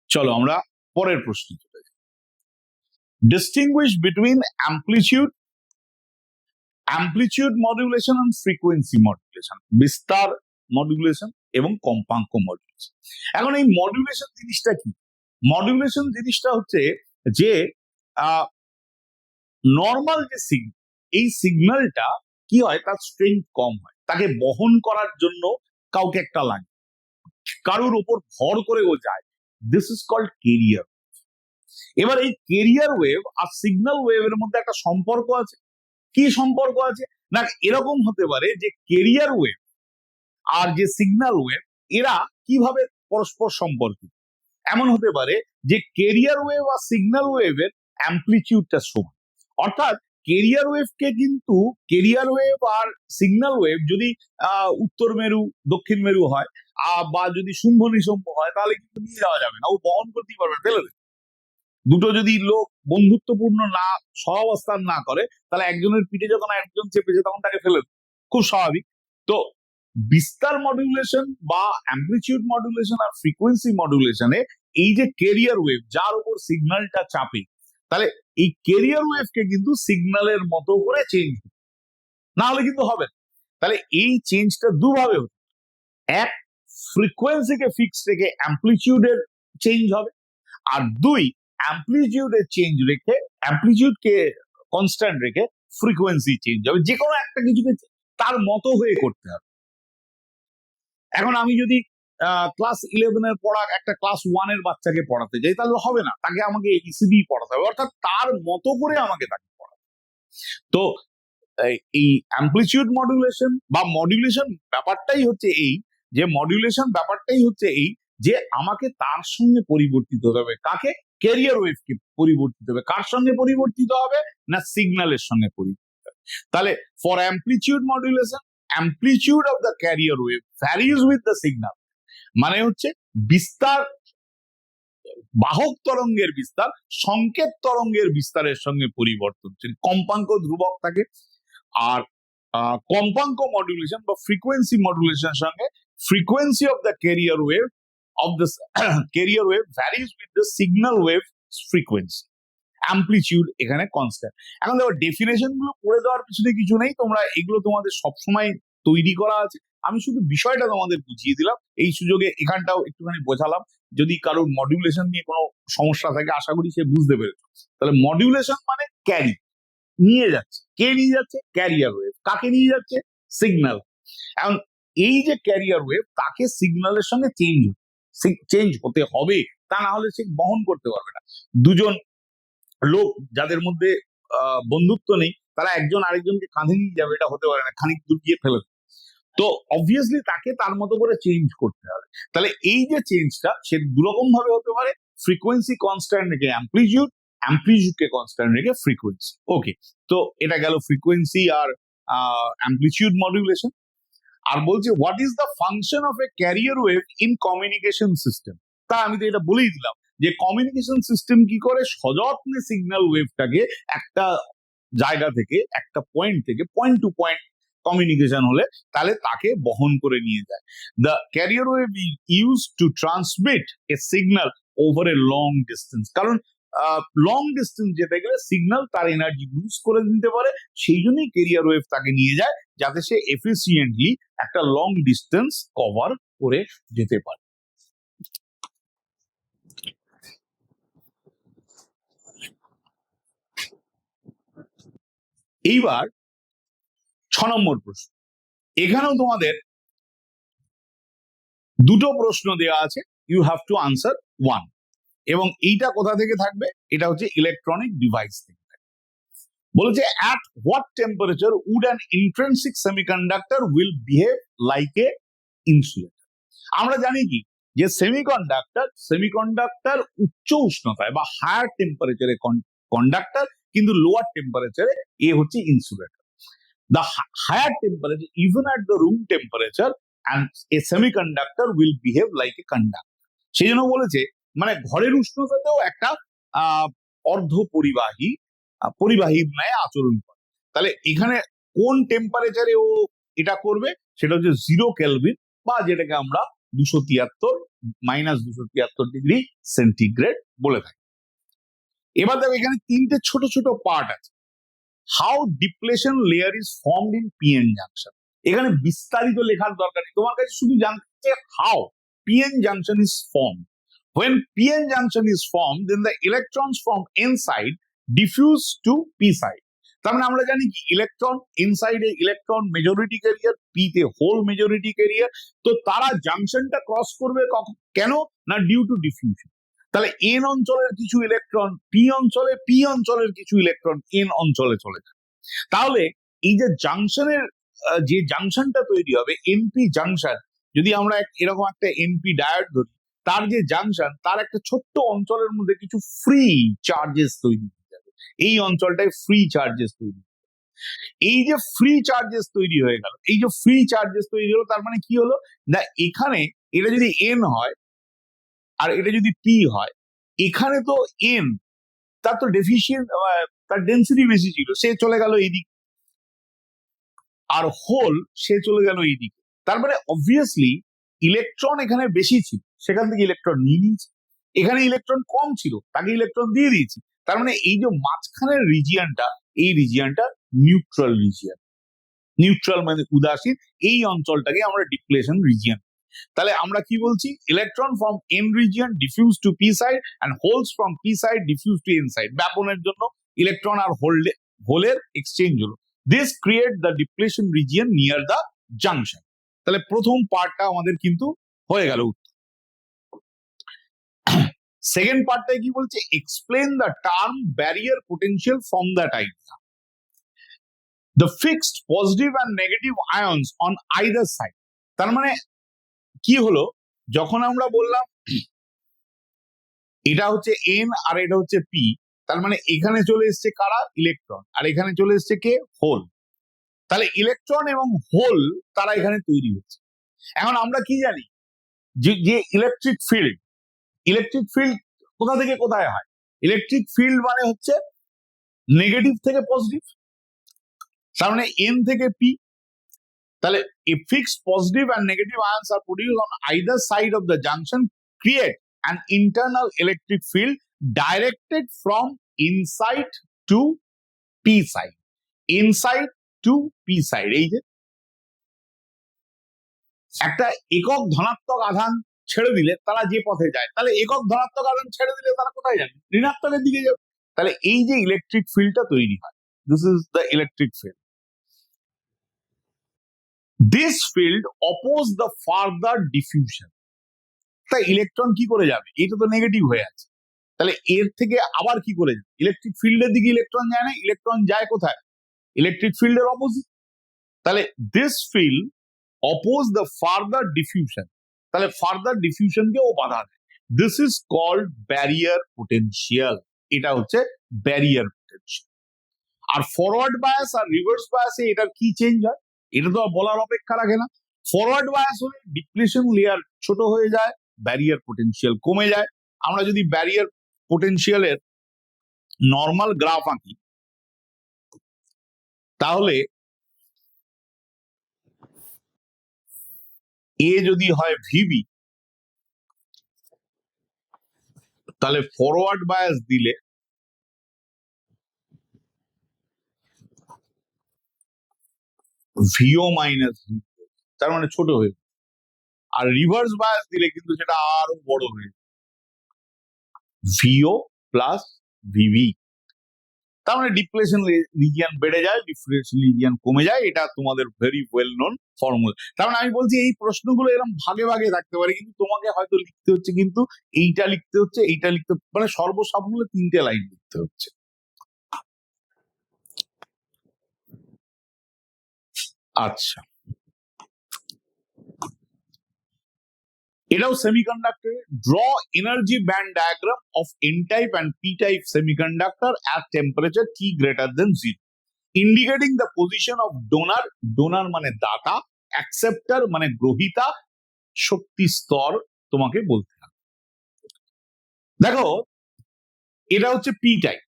চলো আমরা পরের প্রশ্ন চলে যাই। Distinguish between amplitude modulation and frequency modulation, বিস্তার মডুলেশন এবং কম্পাঙ্ক মডুলেশন। এখন এই মডুলেশন জিনিসটা কি? মডুলেশন জিনিসটা হচ্ছে যে নর্মাল যে সিগন্যাল, এই সিগন্যালটা কি হয়, তার স্ট্রেংথ কম হয়, তাকে বহন করার জন্য কাউকে একটা লাগে, কারোর উপর ভর করে ও যায়। This is called carrier. এবার এই কেরিয়ার ওয়েভ আর সিগন্যাল ওয়েভের মধ্যে একটা সম্পর্ক আছে। কি সম্পর্ক আছে না, এরকম হতে পারে যে কেরিয়ার ওয়েভ আর যে সিগন্যাল ওয়েভ এরা কিভাবে পরস্পর সম্পর্কিত। এমন হতে পারে যে কেরিয়ার ওয়েভ আর সিগন্যাল ওয়েভের অ্যাম্প্লিটিউডটা সমান, অর্থাৎ কেরিয়ার ওয়েভকে কিন্তু, কেরিয়ার ওয়েভ আর সিগন্যাল ওয়েভ যদি উত্তর মেরু দক্ষিণ মেরু হয় বা যদি শুম্ভ নিশুম্ভ হয়, তাহলে কিন্তু নিয়ে যাওয়া যাবে না, ও বহন করতেই পারবে, ফেলে দেবে। দুটো যদি লোক বন্ধুত্বপূর্ণ না সহাবস্থান না করে, তাহলে একজনের পিঠে যখন একজন চেপেছে তখন তাকে ফেলে দেবে, খুব স্বাভাবিক। তো বিস্তার মডুলেশন বা অ্যাম্প্লিটিউড মডুলেশন আর ফ্রিকোয়েন্সি মডুলেশনে এই যে কেরিয়ার ওয়েভ যার উপর সিগন্যালটা চাপে, তাহলে এই কেরিয়ার ওয়েভকে কিন্তু সিগন্যালের মতো করে চেঞ্জ, না হলে কিন্তু হবে না। তাহলে এই চেঞ্জটা দুভাবে হচ্ছে, এক, ফ্রিকোয়েন্সিকে ফিক্স রেখে অ্যাম্প্লিটিউডের চেঞ্জ হবে, আর দুই, অ্যাম্প্লিটিউডের চেঞ্জ রেখে, অ্যাম্প্লিটিউডকে কনস্ট্যান্ট রেখে ফ্রিকোয়েন্সি চেঞ্জ হবে। যে কোনো একটা কিছুকে তার মতো হয়ে করতে হবে। এখন আমি যদি ক্লাস 11 এর পড়া একটা ক্লাস 1 এর বাচ্চাকে পড়াতে যাই, তাহলে হবে না, তাকে আমাকে এবিসিডি পড়াতে হবে, অর্থাৎ তার মতো করে আমাকে তাকে পড়াতে। তো এই অ্যাম্প্লিটিউড মডুলেশন বা মডুলেশন ব্যাপারটাই হচ্ছে এই, যে মডুলেশন ব্যাপারটাই হচ্ছে এই যে আমাকে তার সঙ্গে পরিবর্তিত হবে, কাকে, ক্যারিয়ার ওয়েভকে পরিবর্তিত হবে। কার সঙ্গে পরিবর্তিত হবে না, সিগন্যালের সঙ্গে পরিবর্তিত হবে। তাহলে for amplitude modulation, amplitude of the career wave varies with the signal, মানে হচ্ছে বিস্তার, বাহক তরঙ্গের বিস্তার সংকেত তরঙ্গের বিস্তারের সঙ্গে পরিবর্তনশীল, কম্পাঙ্ক ধ্রুবক থাকে। আর কম্পাঙ্ক মডুলেশন বা ফ্রিকোয়েন্সি মডুলেশনের সঙ্গে frequency of the career wave career wave varies with the signal wave frequency, amplitude এখানে কনস্ট্যান্ট। এখন দেখো ডেফিনেশন গুলো পড়ে দেওয়ার পিছনে কিছু নেই, তোমরা এগুলো তোমাদের সবসময় তৈরি করা আছে, আমি শুধু বিষয়টা তোমাদের বুঝিয়ে দিলাম। এই সুযোগে এখানটাও একটুখানি বোঝালাম, যদি কারোর মডুলেশন নিয়ে কোনো সমস্যা থাকে আশা করি সে বুঝতে পেরেছে। তাহলে মডুলেশন মানে ক্যারি, নিয়ে যাচ্ছে, কে নিয়ে যাচ্ছে, ক্যারিয়ার ওয়েভ, কাকে নিয়ে যাচ্ছে, সিগন্যাল। এখন এই যে ক্যারিয়ার ওয়েভ তাকে সিগন্যালের সঙ্গে চেঞ্জ হতে হবে, তা না হলে সে বহন করতে পারবে না। দুজন লোক যাদের মধ্যে বন্ধুত্ব নেই, তারা একজন আরেকজনকে কাঁধে নিয়ে যাবে, এটা হতে পারে না, খানিক দূর গিয়ে ফেলে। তো অবভিয়াসলি তাকে তার মতো করে চেঞ্জ করতে হবে। তাহলে এই যে চেঞ্জটা সে দুরকম ভাবে হতে পারে, ফ্রিকোয়েন্সি কনস্ট্যান্ট রেখে অ্যাম্প্লিটিউড, অ্যাম্প্লিটিউডকে কনস্ট্যান্ট রেখে ফ্রিকোয়েন্সি। ওকে, তো এটা গেল ফ্রিকোয়েন্সি আর অ্যাম্প্লিটিউড মডুলেশন। আর বলছে what is the function of A career wave in communication system. তা আমি তো এটা বলেই দিলাম যে কমিউনিকেশন সিস্টেম কি করে সযত্নে সিগন্যাল ওয়েভটাকে একটা জায়গা থেকে, একটা পয়েন্ট থেকে পয়েন্ট টু পয়েন্ট কমিউনিকেশন হলে, তাহলে তাকে বহন করে নিয়ে যায়। The career wave use to transmit A signal over a long distance, কারণ লং ডিস্টেন্স যেতে গেলে সিগন্যাল তার এনার্জি লুজ করে দিতে পারে, সেই জন্যই ক্যারিয়ার ওয়েভ তাকে নিয়ে যায়, যাতে সে এফিসিয়েন্টলি একটা লং ডিস্টেন্স কভার করে যেতে পারে। এইবার 6 নম্বর প্রশ্ন, এখানেও তোমাদের দুটো প্রশ্ন দেওয়া আছে, you have to answer one, এবং এইটা কোথা থেকে থাকবে, এটা হচ্ছে ইলেকট্রনিক ডিভাইস থেকে। বলেছে at what temperature would an intrinsic semiconductor will behave like a insulator? আমরা জানি কি যে সেমিকন্ডাক্টর উচ্চ উষ্ণতায় বা হায়ার টেম্পারেচারে কন্ডাক্টর, কিন্তু লোয়ার টেম্পারেচারে এ হচ্ছে insulator. The higher temperature, even at the room temperature, and a semiconductor will behave like a conductor. সেই জন্য বলেছে মানে ঘরের উষ্ণতাতেও একটা অর্ধ পরিবাহীর ন্যায় আচরণ করে। তাহলে এখানে কোন টেম্পারেচারে ও এটা করবে, সেটা হচ্ছে 0 কেলভিন, বা যেটাকে আমরা -273 ডিগ্রি সেন্টিগ্রেড বলে থাকি। এবার দেখো এখানে 3টে ছোট ছোট পার্ট আছে। How depletion layer is formed in PN junction, এখানে বিস্তারিত লেখার দরকার নেই, তোমার কাছে শুধু জানতে how PN junction is formed. When PN junction is formed, then the electrons from N side diffuse to P side. তার মানে আমরা জানি কি ইলেকট্রন ইনসাইডে ইলেকট্রন মেজরিটি ক্যারিয়ার, পি তে হোল মেজরিটি ক্যারিয়ার, তো তারা জাংশনটা ক্রস করবে কেন না ডিউ টু ডিফিউশন। তাহলে এন অঞ্চলের কিছু ইলেকট্রন পি অঞ্চলে, পি অঞ্চলের কিছু ইলেকট্রন এন অঞ্চলে চলে যায়। তাহলে এই যে জাংশনের যে জাংশনটা তৈরি হবে এনপি জাংশন, যদি আমরা এরকম একটা এনপি ডায়োড ধরি, তার যে জাংশন তার একটা ছোট্ট অঞ্চলের মধ্যে কিছু ফ্রি চার্জেস তৈরি হয়ে যাবে, এই অঞ্চলটায় ফ্রি চার্জেস তৈরি। এই যে ফ্রি চার্জেস তৈরি হয়ে গেল, এই যে ফ্রি চার্জেস তৈরি হলো, তার মানে কি হলো না এখানে এটা যদি এন হয় আর এটা যদি পি হয়, এখানে তো এন তার তো ডেফিসিয়েন্ট, তার ডেন্সিটি বেশি ছিল, সে চলে গেল এইদিকে, আর হোল সে চলে গেল এইদিকে। তার মানে অবভিয়াসলি ইলেকট্রন এখানে বেশি ছিল, সেখান থেকে ইলেকট্রন নিয়ে নিয়েছে, এখানে ইলেকট্রন কম ছিল, তাকে ইলেকট্রন দিয়ে দিয়েছি। তার মানে এই যে মাঝখানের রিজিয়নটা, এই রিজিয়নটা নিউট্রাল রিজিয়ন। নিউট্রাল মানে উদাসীন, এই অঞ্চলটাকে আমরা ডিপ্লেশন রিজিয়ন। তাহলে আমরা কি বলছি, electron from N region diffuse to P side and holes from P side diffuse to N side. ব্যাপনের জন্য ইলেকট্রন আর হোলের এক্সচেঞ্জ হলো। This create the depletion region near the junction. তাহলে প্রথম পার্টটা আমাদের কিন্তু হয়ে গেল। সেকেন্ড পার্টটাই কি বলছে, explain the term barrier potential from that idea. The fixed positive and negative আয়ন্স on either side. তার মানে কি হলো, যখন আমরা বললাম এটা হচ্ছে এন আর এটা হচ্ছে পি, তার মানে এখানে চলে এসছে কারা, ইলেকট্রন, আর এখানে চলে এসছে কে, হোল। তাহলে ইলেকট্রন এবং হোল তারা এখানে তৈরি হচ্ছে। এখন আমরা কি জানি যে ইলেকট্রিক ফিল্ড কোথা থেকে কোথায় হয়, ইলেকট্রিক ফিল্ড মানে হচ্ছে নেগেটিভ থেকে পজিটিভ, তার মানে এন থেকে পি। তাহলে if fixed positive and negative ions are produced on either side of the junction, create an internal electric field directed from inside to p side, inside to p side। এই যে একটা একক ধনাত্মক আধান ছেড়ে দিলে তারা যে পথে যায়, তাহলে একক ধনাত্মক আধান ছেড়ে দিলে তারা কোথায় যাবে, ঋণাত্মকের দিকে যাবে। তাহলে এই যে ইলেকট্রিক ফিল্ডটা তৈরি হয়, this is the electric field. This field oppose the further diffusion। তাই ইলেকট্রন কি করে যাবে, এটা তো নেগেটিভ হয়ে আছে, তাহলে এর থেকে আবার কি করে যাবে, ইলেকট্রিক ফিল্ডের দিকে ইলেকট্রন যায় না, ইলেকট্রন যায় কোথায়, ইলেকট্রিক ফিল্ডের অপোজিট। তাহলে this field oppose the further diffusion, তাহলে ফার্দার ডিফিউশনকে ও বাধা দেয়। This is called barrier potential, এটা হচ্ছে ব্যারিয়ার পোটেনশিয়াল। আর ফরওয়ার্ড বায়াস আর রিভার্স বায়াসে এটার কি চেঞ্জ হয়, এটা তো বলার অপেক্ষা রাখে না। ফরওয়ার্ড বায়াস হলে ডিপ্লেশন লেয়ার ছোট হয়ে যায়, ব্যারিয়ার পোটেনশিয়াল কমে যায়। আমরা যদি ব্যারিয়ার পোটেনশিয়ালের নর্মাল গ্রাফ আঁকি, তাহলে এ যদি হয় ভিবি, তাহলে ফরওয়ার্ড বায়াস দিলে ভিও মাইনাস ভি, তার মানে ছোট হয়ে, আর রিভার্স বায়াস দিলে কিন্তু সেটা আরো বড় হয়ে, ভিও প্লাস ভিভি। তার মানে ডিপ্লেশন রিজিয়ন বেড়ে যায়, ডিপ্লেশন রিজিয়ন কমে যায়। এটা তোমাদের ভেরি ওয়েল নোন ফর্মুলা। তার মানে আমি বলছি এই প্রশ্নগুলো এরকম ভাগে ভাগে থাকতে পারে, কিন্তু তোমাকে হয়তো লিখতে হচ্ছে কিন্তু এইটা লিখতে হচ্ছে, এইটা লিখতে, মানে সর্বসাফল্যে 3টে লাইন লিখতে হচ্ছে। আচ্ছা, এটাও semiconductor. Draw energy band diagram of N type and P type semiconductor at temperature T greater than 0, indicating the position of donor, donor মানে দাতা, অ্যাকসেপ্টার মানে গ্রহিতা, শক্তি স্তর তোমাকে বলতে হবে। দেখো, এটা হচ্ছে পি টাইপ।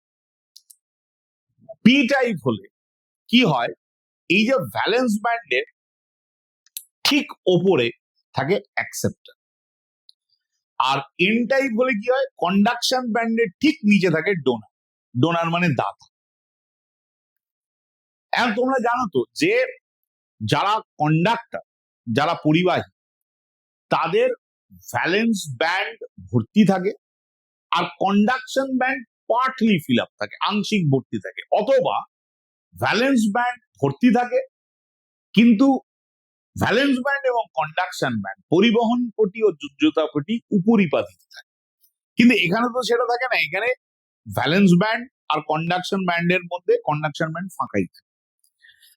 পি টাইপ হলে কি হয়, এই যে ভ্যালেন্স ব্যান্ডের ঠিক ওপরে থাকে অ্যাকসেপ্টার, আর এন টাইপ হলে কি হয়, কন্ডাকশন ব্যান্ডের ঠিক নিচে থাকে ডোনার, ডোনার মানে দাতা। এখন তোমরা জানো তো যে যারা কন্ডাক্টর, যারা পরিবাহী, তাদের ভ্যালেন্স ব্যান্ড ভর্তি থাকে, আর conduction band partly fill up থাকে, আংশিক ভর্তি থাকে, অথবা ভ্যালেন্স ব্যান্ড ভর্তি থাকে কিন্তু ভ্যালেন্স ব্যান্ড এবং কন্ডাকশন ব্যান্ড, পরিবহন পটি ও যোজ্যতা পটি উপরিপাতিত থাকে। কিন্তু এখানে তো সেটা থাকে না, এখানে ভ্যালেন্স ব্যান্ড আর কন্ডাকশন ব্যান্ডের মধ্যে কন্ডাকশন ব্যান্ড ফাঁকাই থাকে।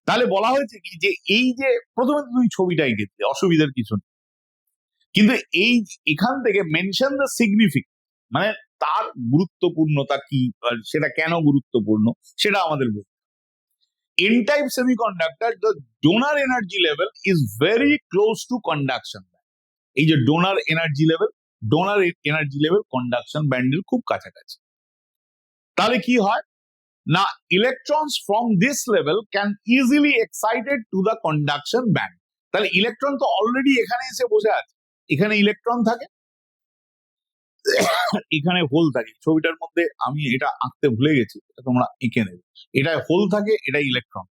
তাহলে বলা হয়েছে কি, যে এই যে প্রথমে তুমি ছবিটাই দেখতে, অসুবিধার কিছু নেই, কিন্তু এই এখান থেকে মেনশন দ্য সিগনিফিকেন্ট, মানে তার গুরুত্বপূর্ণতা কি, সেটা কেন গুরুত্বপূর্ণ সেটা আমাদের বলতে। N type semiconductor, the donor energy level is very close to conduction band. এই যে donor energy level conduction band এর খুব কাছাকাছি। তাহলে কি হয় না, electrons from this level can easily excited to the conduction band. তাহলে ইলেকট্রন তো অলরেডি এখানে এসে বসে আছে, এখানে ইলেকট্রন থাকে, এখানে হোল থাকে। ছবিটার মধ্যে আমি এটা আঁকতে ভুলে গেছি, তোমরা এঁকে নেবে। এটা হোল থাকে, এটা ইলেকট্রন।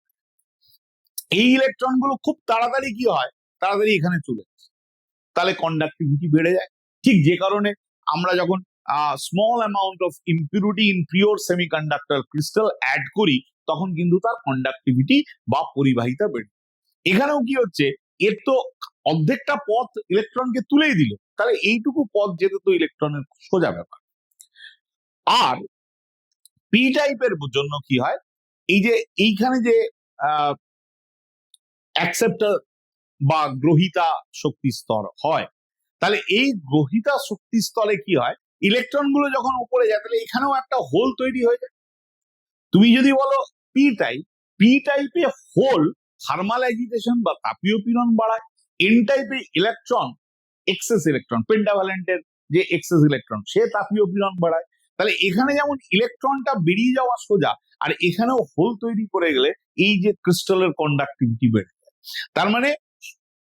এই ইলেকট্রন গুলো খুব তাড়াতাড়ি কি হয়, তাড়াতাড়ি এখানে চলে আসে, তাহলে কন্ডাক্টিভিটি বেড়ে যায়। ঠিক যে কারণে আমরা যখন small amount of impurity in pure semiconductor crystal add করি, তখন কিন্তু তার কন্ডাক্টিভিটি বা পরিবাহিতা বেড়ে। এখানেও কি হচ্ছে, এর তো অর্ধেকটা পথ ইলেকট্রনকে তুলেই দিল, তাহলে এইটুকু পথ যেতে তো ইলেকট্রনের সোজা ব্যাপার। আর পি টাইপের জন্য কি হয়, এই যে এইখানে যে অ্যাকসেপ্টার বা গ্রহিতা শক্তি স্তর হয়, তাহলে এই গ্রহিতা শক্তি স্তরে কি হয়, ইলেকট্রন গুলো যখন উপরে যায়, তাহলে এখানেও একটা হোল তৈরি হয়ে যায়। তুমি যদি বলো পি টাইপে হোল থার্মাল অ্যাজিটেশন বা তাপীয় পীড়ন বাড়ায়, এন টাইপে ইলেকট্রন, এক্সেস ইলেকট্রন, পেন্টাভ্যালেন্টের যে এক্সেস ইলেকট্রন, সে তাপীয় পীড়ন বাড়ায়। তাহলে এখানে যেমন ইলেকট্রনটা বেরিয়ে যাওয়া সোজা, আর এখানেও হোল তৈরি করে গেলে এই যে ক্রিস্টালের কন্ডাক্টিভিটি বেড়ে যায়। তার মানে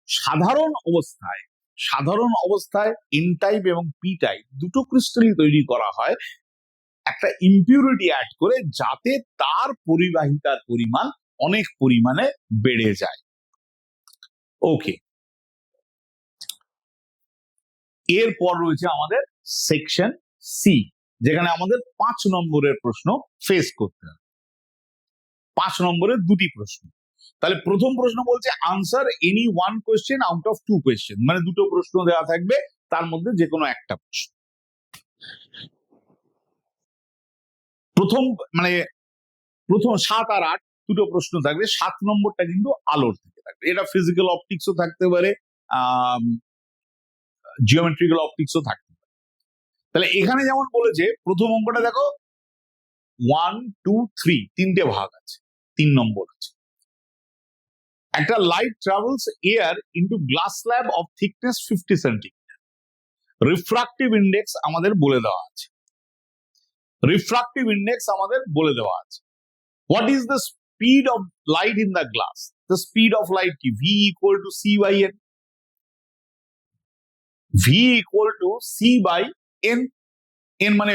সাধারণ অবস্থায় এন টাইপ এবং পি টাইপ দুটো ক্রিস্টালই তৈরি করা হয় একটা ইম্পিউরিটি অ্যাড করে, যাতে তার পরিবাহিতার পরিমাণ অনেক পরিমাণে বেড়ে যায়। ওকে, এরপর রয়েছে আমাদের সেকশন সি, যেখানে আমাদের 5 নম্বরের প্রশ্ন ফেস করতে হবে। 5 নম্বরের দুটি প্রশ্ন। তাহলে প্রথম প্রশ্ন বলছে answer any one question out of two question, মানে দুটো প্রশ্ন দেওয়া থাকবে, তার মধ্যে যে কোনো একটা প্রশ্ন। প্রথম 7 আর 8 দুটো প্রশ্ন থাকবে, 7 নম্বরটা কিন্তু আলোর থেকে থাকবে। এটা ফিজিক্যাল অপটিক্সও থাকতে পারে, জিওমেট্রিক্যাল অপটিক্সও থাকতে পারে। তাহলে এখানে যেমন বলেছে, প্রথম অঙ্কটা দেখো 1 2 3 তিনটে ভাগ আছে, 3 নম্বর আছে। একটা light travels air into glass slab of thickness 50 centimetre. Refractive index আমাদের বলে দেওয়া আছে, What is the speed of light in the glass? The speed of light কি? V equal to C by N. V equal to C by N. N মানে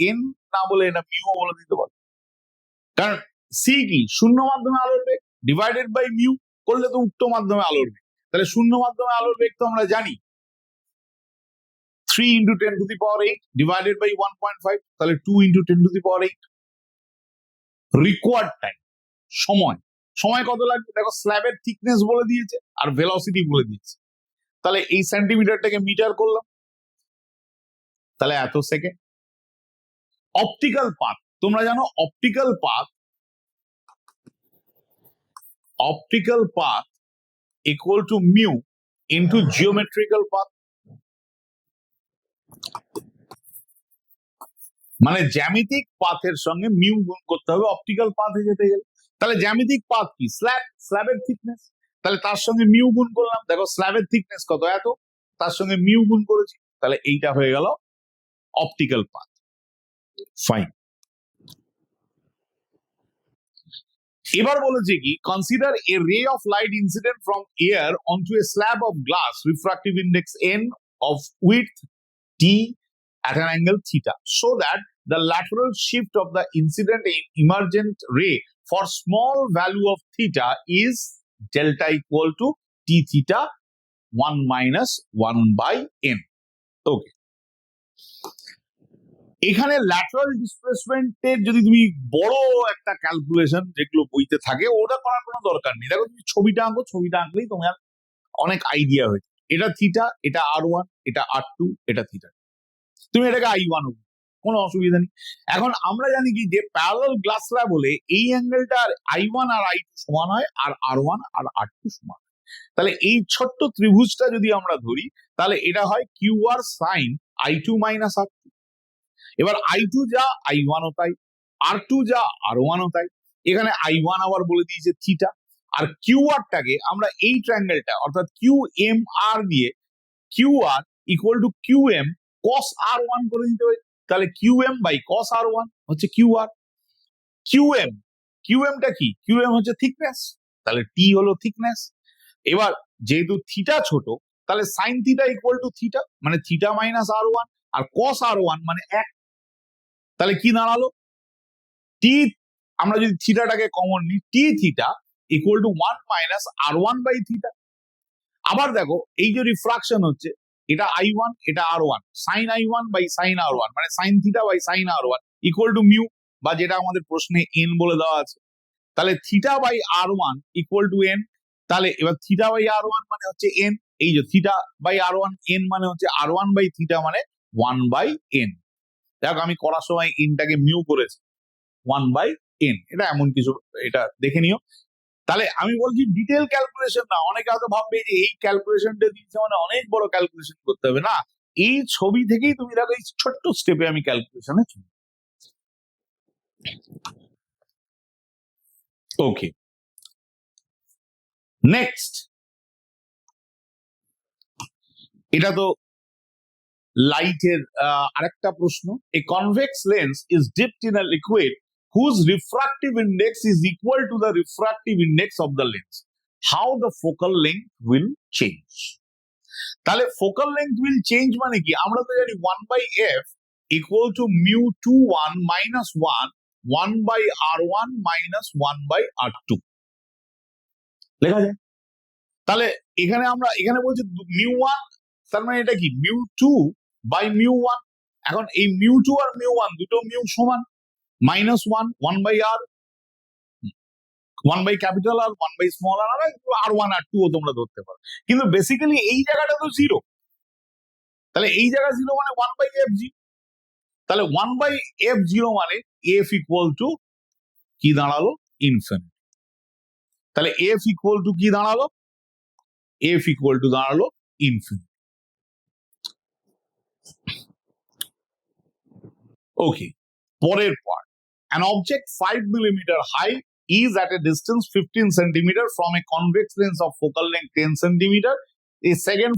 N না বলে এটা mu বলে দিতে পারো, কারণ সি কি শূন্য মাধ্যমে আলোর বেগ ডিভাইডেড বাই মিউ করলে তো উল্টো মাধ্যমে আলোর বেগ। তাহলে শূন্য মাধ্যমে আলোর বেগ তো আমরা জানি 3 into 10 to the power 8 divided by 1.5, তাহলে 2 into 10 to the power 8। Required time, সময়, সময় কত লাগবে দেখো, স্ল্যাবের থিকনেস বলে দিয়েছে আর ভেলোসিটি বলে দিয়েছে। তাহলে এই সেন্টিমিটারটাকে মিটার করলাম, তাহলে এত সেকেন্ড। অপটিক্যাল পাথ, তোমরা জানো optical path equal to mu into geometrical path. মানে জ্যামিতিক পাথের সঙ্গে মিউ গুণ করতে হবে অপটিক্যাল পাথে যেতে গেলে। তাহলে জ্যামিতিক পাথ কি, স্ল্যাবের থিকনেস, তাহলে তার সঙ্গে মিউ গুণ করলাম, দেখো স্ল্যাবের থিকনেস কত এত, তার সঙ্গে মিউ গুণ করেছি, তাহলে এইটা হয়ে গেল অপটিক্যাল পাথ। ফাইন। এবার বলেছে কি, কনসিডার এ রে of light incident from air অনটু A slab of glass refractive index n of width t at an angle theta, so that the lateral shift of the incident emergent ray for small value of theta is delta equal to t theta 1 minus 1 by n. Okay. এখানে lateral ডিসপ্লেসমেন্টের যদি তুমি বড় একটা calculation যেগুলো বইতে থাকে ওটা করার কোনো দরকার নেই। দেখো তুমি ছবিটা আঁকো, ছবিটা আঁকলেই তোমার অনেক আইডিয়া হয়েছে। এটা থিটা, এটা r1, এটা r2, এটা থিটা, তুমি এটাকে i1, কোনো অসুবিধা নেই। এখন আমরা জানি কি যে প্যারালাল গ্লাস স্ল্যাব হলে এই অ্যাঙ্গেলটা i1 আর i2 সমান হয় আর r1 আর r2 সমান। তাহলে এই ছোট্ট ত্রিভুজটা যদি আমরা ধরি তাহলে এটা হয় qr sin i2 minus r2। এবার i2 যা i1 ও তাই, r2 যা r1 ও তাই। এখানে i1 আবার বলে দিয়েছে থিটা, আর qr টাকে আমরা এই ট্রায়াঙ্গেলটা অর্থাৎ qmr দিয়ে qr equal to qm cos r1 করে দিতে হবে। তাহলে qm বাই cos r1 হচ্ছে qr। qm টা কি, qm হচ্ছে থিকনেস, তাহলে t হলো থিকনেস। এবার যেহেতু থিটা ছোট তাহলে sine theta equal two theta, মানে থিটা মাইনাস r1, আর cos r1 মানে 1। তাহলে কি দাঁড়ালো, টি, আমরা যদি থিটাটাকে কমন নিই, T theta equal to 1 minus r1 by theta. আবার দেখো এই যে রিফ্রাকশন হচ্ছে, এটা i1 এটা r1, sign i1 by sine r1 মানে sine theta by sine r1 equal to mu, বা যেটা আমাদের প্রশ্নে n বলে দেওয়া আছে। তাহলে theta by r1 equal to n। তাহলে এবার থিটা বাই r1 মানে হচ্ছে n, এই যে থিটা বাই r1 n মানে হচ্ছে r1 বাই থিটা মানে 1 বাই n। দেখো আমি করার সময় nটাকে মিউ করেছি 1 বাই n, এটা এমন কিছু, এটা দেখে নিও। তাহলে আমি বলছি ডিটেল ক্যালকুলেশন না, অনেকে হয়তো ভাববে যে এই ক্যালকুলেশনটা দিয়েছে মানে অনেক বড় ক্যালকুলেশন করতে হবে, না, এই ছবি থেকেই তুমি দেখো এই ছোট্ট স্টেপে আমি ক্যালকুলেশনে চলি। ওকে, নেক্সট, এটা তো লাইটের আরেকটা প্রশ্ন। A convex lens is dipped in a liquid whose refractive index is equal to the refractive index of the lens. How the focal length will change? তাহলে focal length will change মানে কি, আমরা তো জানি 1 by f equal to mu 2 1 minus 1 1 by r1 minus 1 by r2 লেখা যায়। তাহলে এখানে আমরা এখানে বলছি mu 1, তার মানে এটা কি mu 2 by mu 1। এখন এই mu 2 আর mu 1 দুটো মিউ সমান, minus 1 1 by r, 1 by capital R 1 by small r, r1 r2 ও তোমরা ধরতে পারো, কিন্তু বেসিক্যালি এই জায়গাটা তো জিরো। তাহলে এই জায়গা জিরো মানে 1 by f0, তাহলে 1 by f0 মানে f ইকুয়াল টু কি দাঁড়ালো, ইনফিনিটি। তাহলে f ইকুয়াল টু কি দাঁড়ালো, f ইকুয়াল টু দাঁড়ালো ইনফিনিটি। ওকে, পরের part, an object 5 millimeter high is at a distance 15 centimeter from a convex lens of focal length 10 centimeter. A second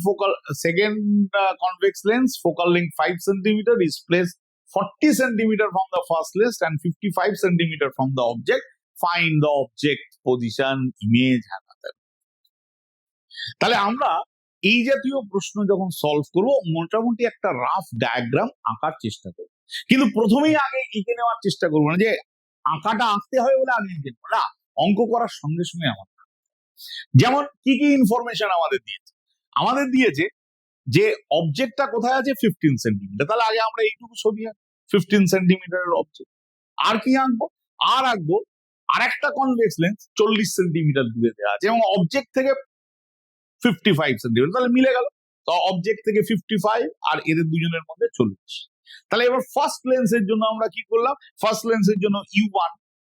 convex lens focal length 5 centimeter is placed 40 centimeter from the first lens and 55 centimeter from the object. Find the object position, image, তাহলে আমরা এই জাতীয় প্রশ্ন যখন solve করবো মোটামুটি একটা rough diagram আঁকার চেষ্টা করবো, কিন্তু প্রথমেই আগে এঁকে নেওয়ার চেষ্টা করবো না যে আঁকাটা আঁকতে হয় বলে আগে এঁকে নেবো না, অঙ্ক করার সঙ্গে সঙ্গে আমাদের যেমন কি কি ইনফরমেশন আমাদের দিয়েছে যে অবজেক্টটা কোথায় আছে 15 সেন্টিমিটার, তাহলে আগে আমরা এইটুকু ছবি আঁকবো 15 সেন্টিমিটারের অবজেক্ট। আর কি আঁকবো, আর আঁকবো আর একটা কনভেক্স লেন্স 40 সেন্টিমিটার দূরে দেওয়া আছে এবং অবজেক্ট থেকে 55 সেন্টিমিটার, তাহলে মিলে গেল। তো অবজেক্ট থেকে 55 আর এদের দুজনের মধ্যে 40। তাহলে এবার ফার্স্ট লেন্সের জন্য আমরা কি করলাম, ফার্স্ট লেন্সের জন্য U1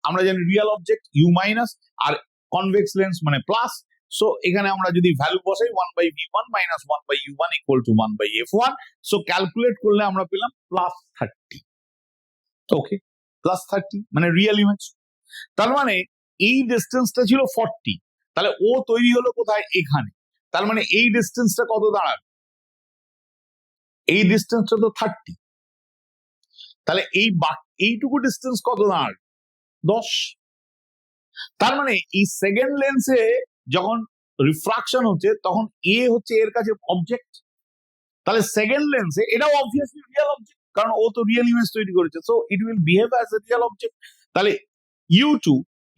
আমরা জানি রিয়েল অবজেক্ট, U মাইনাস, আর কনভেক্স লেন্স মানে প্লাস। সো এখানে আমরা যদি ভ্যালু বসাই 1/V1 minus 1/U1 equal to 1/F1। So calculate করলে আমরা পেলাম +30। ওকে, +30 মানে রিয়েল ইমেজ। তার মানে এই ডিস্টেন্সটা ছিল 40, তাহলে ও তৈরি হলো কোথায়, এখানে। তার মানে এই ডিস্টেন্সটা কত দাঁড়াবে, এই ডিস্টেন্সটা তো 30, তাহলে এইটুকু ডিস্টেন্স কত দাঁড়াবে 10। তার মানে এই সেকেন্ড লেন্সে যখন রিফ্রাকশন হচ্ছে তখন এ হচ্ছে এর কাছে অবজেক্ট, তাহলে সেকেন্ড লেন্সে এটাও অবভিয়াসলি রিয়েল অবজেক্ট কারণ ও তো রিয়েল ইমেজ তৈরি করেছে, so it will behave as a real object. তাহলে U2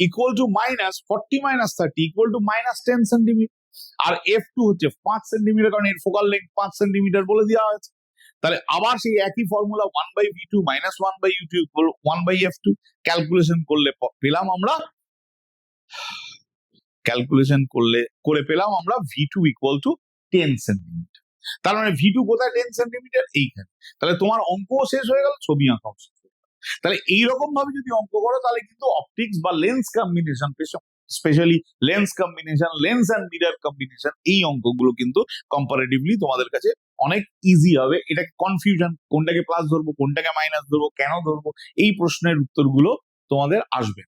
equal to -40 - 30 equal to -10 centimetre, আর F2 হচ্ছে 5 সেন্টিমিটার কারণ এর ফোকাল লেন্থ 5 সেন্টিমিটার বলে দেওয়া হয়েছে। তাহলে আবার সেই একই formula 1/V2 minus 1/U2 equal 1/F2 calculation করলে পেলাম আমরা পেলাম আমরা V2 ইকুয়াল টু 10 সেন্টিমিটার। তার মানে V2 কোথায় 10 সেন্টিমিটার, এইখানে। তাহলে তোমার অঙ্কও শেষ হয়ে গেল, ছবি আঁকাও শেষ হয়ে গেল। তাহলে এইরকম ভাবে যদি অঙ্ক করো তাহলে কিন্তু অপটিক্স বা lens combination, specially lens combination, lens and mirror combination, এই অঙ্কগুলো কিন্তু কম্পারেটিভলি তোমাদের কাছে অনেক ইজি হবে। এটা কনফিউশন, কোনটাকে প্লাস ধরবো কোনটাকে মাইনাস ধরবো কেন ধরবো, এই প্রশ্নের উত্তরগুলো তোমাদের আসবে।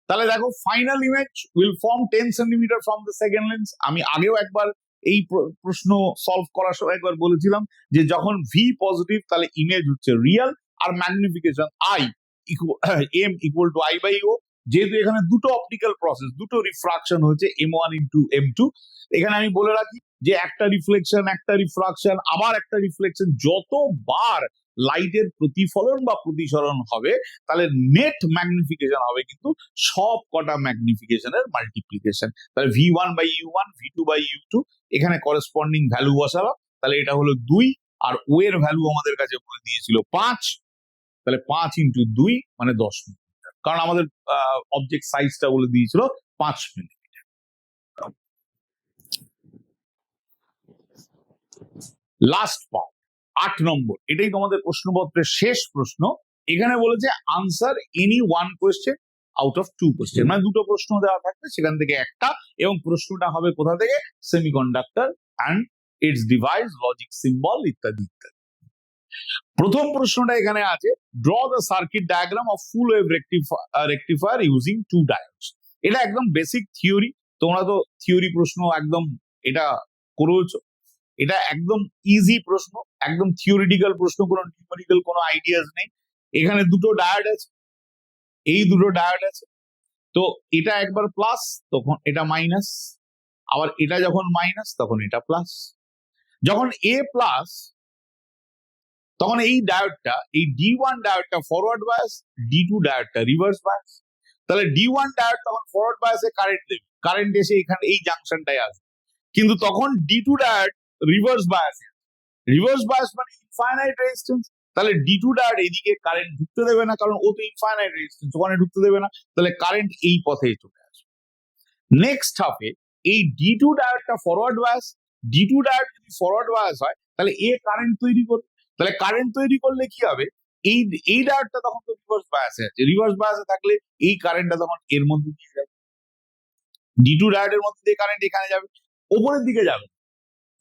তাহলে দেখো final image will form 10 centimetre from the second lens. আমি আগেও একবার এই প্রশ্ন সলভ করার সময় একবার বলেছিলাম যে যখন ভি পজিটিভ তাহলে ইমেজ হচ্ছে রিয়েল, আর magnification M equal to I/O। যেহেতু এখানে দুটো অপটিক্যাল প্রসেস, দুটো রিফ্রাকশন হচ্ছে M1 ইন্টু M2। এখানে আমি বলে রাখি যে একটা রিফ্লেকশন, একটা রিফ্রাকশন, আবার একটা রিফ্লেকশন, যতবার লাইটের প্রতিফলন বা প্রতিসরণ হবে তাহলে নেট ম্যাগনিফিকেশন হবে কিন্তু সব কটা ম্যাগনিফিকেশনের মাল্টিপ্লিকেশন। তাহলে V1/U1, V2/U2, এখানে করেসপন্ডিং ভ্যালু বসালাম, তাহলে এটা হলো 2, আর ও এর ভ্যালু আমাদের কাছে বলে দিয়েছিল 5, তাহলে 5 ইন্টু 2 মানে 10 মিলিমিটার, কারণ আমাদের অবজেক্ট সাইজটা বলে দিয়েছিল 5 মিলিমিটার। লাস্ট পার্ট 8 নম্বর, এটাই তোমাদের প্রশ্নপত্রের শেষ প্রশ্ন। এখানে বলেছে answer any one question out of 2 question, মানে দুটো প্রশ্ন দেওয়া থাকবে সেখান থেকে একটা, এবং প্রশ্নটা হবে কোথা থেকে, semiconductor and it's device, logic symbol ইত্যাদি ইত্যাদি। প্রথম প্রশ্নটা এখানে আছে, draw the circuit diagram of full wave rectifier using 2 diodes. এটা একদম বেসিক থিওরি, তোমরা তো থিওরি প্রশ্ন একদম এটা করেছো, এটা একদম ইজি প্রশ্ন, একদম থিওরিটিক্যাল প্রশ্ন, কোনো নিউমেরিক্যাল কোনো আইডিয়াস নেই। এখানে দুটো ডায়োড আছে, এই দুটো ডায়োড আছে, তো এটা একবার প্লাস তখন এটা মাইনাস, আবার এটা যখন মাইনাস তখন এটা প্লাস। যখন এ প্লাস তখন এই ডায়োডটা, এই D1 ডায়োডটা ফরওয়ার্ড বায়াস, D2 ডায়োডটা রিভার্স বায়াস। তাহলে D1 ডায়োড তখন ফরওয়ার্ড বায়াসে কারেন্ট দেবে, কারেন্ট এসে এখানে এই জাংশনটায় আসবে, কিন্তু তখন D2 ডায়োড রিভার্স বায়াসে, রিভার্স বায়াস মানে ইনফাইনাইট রেজিস্ট্যান্স, তাহলে D2 ডায়োড এদিকে কারেন্ট ঢুকতে দেবে না কারণ ও তো ইনফাইনাইট রেজিস্ট্যান্স, ওখানে ঢুকতে দেবে না, তাহলে কারেন্ট এই পথে চলে আসবে। নেক্সট হাফে এই D2 ডায়োডটা ফরওয়ার্ড বায়াস, D2 ডায়োড যদি ফরওয়ার্ড বায়াস হয় তাহলে এ কারেন্ট তৈরি করবে, তাহলে কারেন্ট তৈরি করলে কি হবে, এই ডায়োডটা তখন তো রিভার্স বায়াসে আছে, রিভার্স বায়াসে থাকলে এই কারেন্টটা তখন এর মধ্যে দিয়ে যাবে, D2 ডায়োডের মধ্যে দিয়ে কারেন্ট এখানে যাবে, ওপরের দিকে যাবে,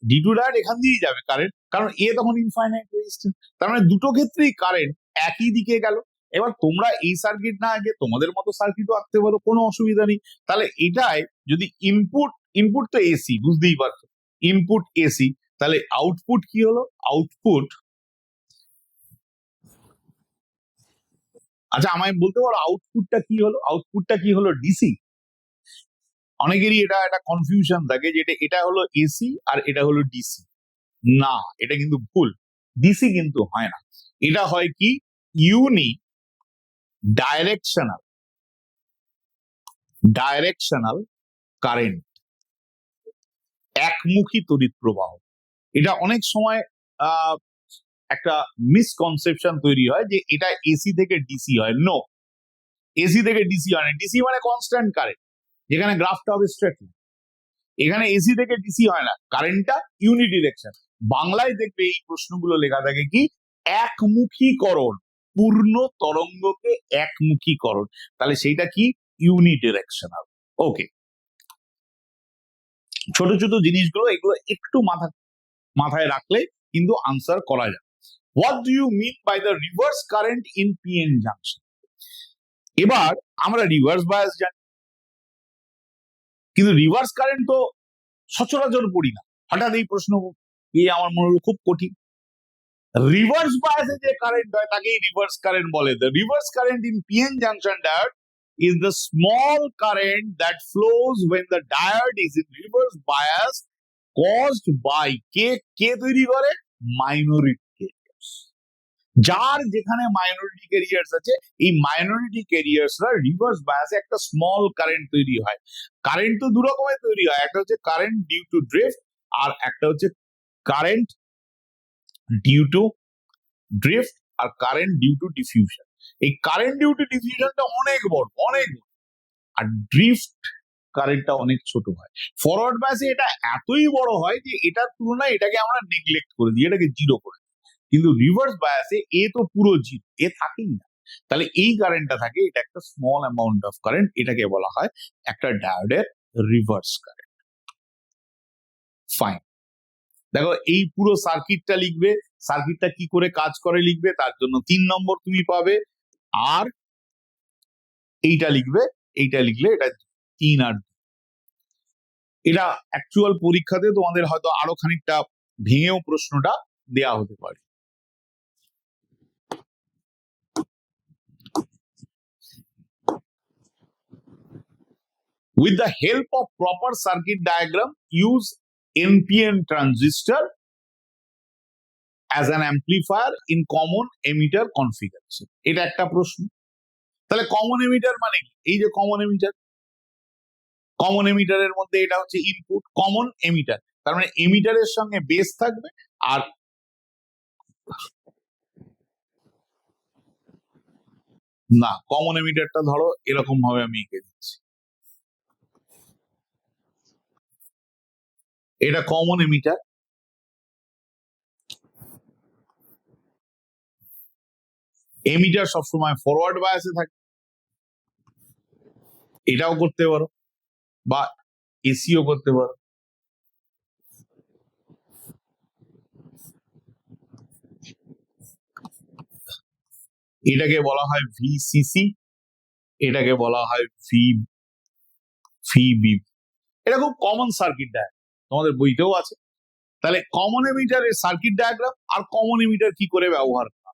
D2 ডায়োড এখান দিয়েই যাবে কারেন্ট, কারণ এ তখন ইনফাইনাইট রেজিস্ট্যান্স, তার মানে দুটো ক্ষেত্রেই কারেন্ট একই দিকে গেল। এবার তোমরা এই সার্কিট না আগে তোমাদের মতো সার্কিটও আঁকতে পারো, কোনো অসুবিধা নেই। তাহলে এটাই যদি ইনপুট তো এসি, বুঝতেই পারছো, ইনপুট এসি, তাহলে আউটপুট কি হলো, আউটপুট, আচ্ছা আমায় বলতে পারো আউটপুটটা কি হলো, আউটপুটটা কি হলো, ডিসি। অনেকেরই এটা একটা কনফিউশন থাকে যে এটা হলো এসি আর এটা হলো ডিসি। না, এটা কিন্তু ভুল। ডিসি কিন্তু হয় না, এটা হয় কি ইউনি ডাইরেকশনাল ডাইরেকশনাল কারেন্ট, একমুখী তড়িৎ প্রবাহ। এটা অনেক সময় আহ একটা মিসকনসেপশন তৈরি হয় যে এটা এসি থেকে ডিসি হয়। নো, এসি থেকে ডিসি হয় না। ডিসি মানে কনস্ট্যান্ট কারেন্ট, যেখানে গ্রাফটা হবে স্ট্রেট লাইন। এখানে এসি থেকে ডিসি হয় না, কারেন্টটা ইউনি ডিরেকশন। বাংলায় দেখবে এই প্রশ্নগুলো লেখা থাকে কি একমুখীকরণ, পূর্ণ তরঙ্গকে একমুখীকরণ, তাহলে সেইটা কি ইউনি ডিরেকশনাল। ওকে, ছোট ছোট জিনিসগুলো এগুলো একটু মাথায় রাখলে কিন্তু আনসার করা যায়। What do you mean by the reverse current in PN junction? এবার আমরা রিভার্স বায়াস জানি, কিন্তু রিভার্স কারেন্ট তো সচরাচর পড়ি না। হঠাৎ এই প্রশ্ন আমার মনে হলো খুব কঠিন। রিভার্স বায়াসে যে কারেন্ট হয় তাকেই রিভার্স কারেন্ট বলে। The reverse current in PN junction diode is the small current that flows when the diode is in reverse bias caused by কে তৈরি করে মাইনরিটি ক্যারিয়ার্স। যার যেখানে মাইনরিটি ক্যারিয়ার্স আছে, এই মাইনরিটি ক্যারিয়ার্সরা রিভার্স বায়াসে একটা স্মল কারেন্ট তৈরি হয়। কারেন্ট তো দু রকমের তৈরি হয়, একটা হচ্ছে কারেন্ট ডিউ টু ড্রিফট আর একটা হচ্ছে কারেন্ট ডিউ টু ড্রিফট আর কারেন্ট ডিউ টু ডিফিউশন। এই কারেন্ট ডিউ টু ডিফিউশনটা অনেক বড়, অনেক বড়, আর ড্রিফট কারেন্টটা অনেক ছোট হয়। ফরওয়ার্ড বায়াসে এটা এতই বড় হয় যে এটার তুলনায় এটাকে আমরা নেগলেক্ট করে দিই, এটাকে জিরো করে দিই। কিন্তু রিভার্স বায়াসে এ তো পুরো জিরো, এ থাকেই না। তাহলে এই কারেন্টটা থাকে, এটা একটা স্মল অ্যামাউন্ট অফ কারেন্ট, এটাকে বলা হয় একটা ডায়োডের রিভার্স কারেন্ট। ফাইন, দেখো এই পুরো সার্কিটটা লিখবে, সার্কিটটা কি করে কাজ করে লিখবে, তার জন্য 3 নম্বর তুমি পাবে। আর এইটা লিখবে, এইটা লিখলে এটা 3 আর 2। এটা অ্যাকচুয়াল পরীক্ষাতে তোমাদের হয়তো আরো খানিকটা ভেঙেও প্রশ্নটা দেয়া হতে পারে। With the help of proper circuit diagram, use NPN transistor as an amplifier in common emitter configuration. এটা একটা প্রশ্ন। তাহলে কমন এমিটার মানে কি? এই যে কমন এমিটার, কমন এমিটারের মধ্যে এটা হচ্ছে ইনপুট, কমন এমিটার তার মানে এমিটারের সঙ্গে বেস থাকবে। আর না, কমন এমিটারটা ধরো এরকম ভাবে আমি এঁকে দিচ্ছি, এটা কমন এমিটার। এমিটার সবসময় ফরওয়ার্ড বায়াসে থাকে, এটাও করতে পারো বা এসিও করতে পারো। এটাকে বলা হয় ভিসিসি, এটাকে বলা হয় ভিবি। এটা খুব কমন সার্কিট ডায়াগ্রাম, তোমাদের বইতেও আছে। তাহলে কমন এমিটারের সার্কিট ডায়াগ্রাম আর কমন এমিটার কি করে ব্যবহার করা।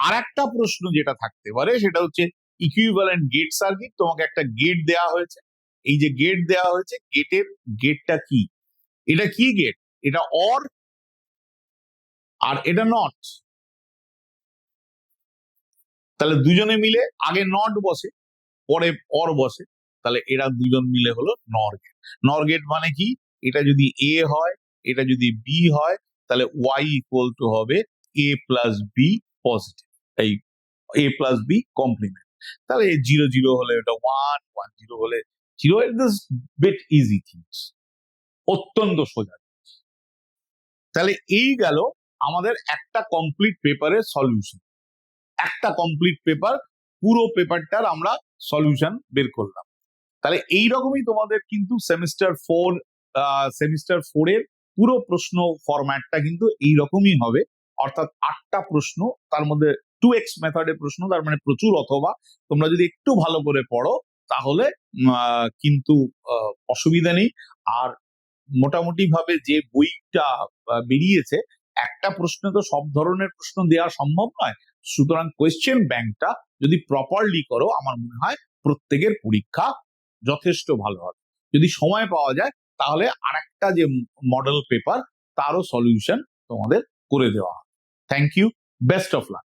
আর একটা প্রশ্ন যেটা থাকতে পারে সেটা হচ্ছে ইকুইভ্যালেন্ট গেট সার্কিট। তোমাকে একটা গেট দেয়া হয়েছে, এই যে গেট দেয়া হয়েছে, গেটটা কি, এটা কি গেট, এটা অর আর এটা নট। তাহলে দুজনে মিলে আগে নট বসে পরে অর বসে, তাহলে এরা দুজন মিলে হলো নর গেট। নর গেট মানে কি, এটা যদি এ হয়, এটা যদি বি হয়, তাহলে ওয়াই ইকুয়াল টু হবে এ প্লাস বি পজিটিভ, এই এ প্লাস বি কমপ্লিমেন্ট। তাহলে 0 0 হলে এটা 1 1 0 হলে 0। দিস বিট ইজি থিংস, অত্যন্ত সোজা। তাহলে এই গেল আমাদের একটা কমপ্লিট পেপারের সলিউশন, একটা কমপ্লিট পেপার, পুরো পেপারটার আমরা সলিউশন বের করলাম। তাহলে এইরকমই তোমাদের কিন্তু সেমিস্টার 4 এর পুরো প্রশ্ন ফরম্যাটটা কিন্তু এইরকমই হবে, অর্থাৎ 8টা প্রশ্ন, তার মধ্যে 2x মেথডের প্রশ্ন, তার মানে প্রচুর। অথবা তোমরা যদি একটু ভালো করে পড়ো তাহলে কিন্তু অসুবিধা নেই। আর মোটামুটি ভাবে যে বইটা বেরিয়েছে, একটা প্রশ্নে তো সব ধরনের প্রশ্ন দেওয়া সম্ভব নয়, সুতরাং কোয়েশ্চেন ব্যাংকটা যদি প্রপারলি করো আমার মনে হয় প্রত্যেকের পরীক্ষা যথেষ্ট ভালো হবে। যদি সময় পাওয়া যায় তাহলে আরেকটা যে মডেল পেপার তারও সলিউশন তোমাদের করে দেওয়া হবে। Thank you, best of lakh.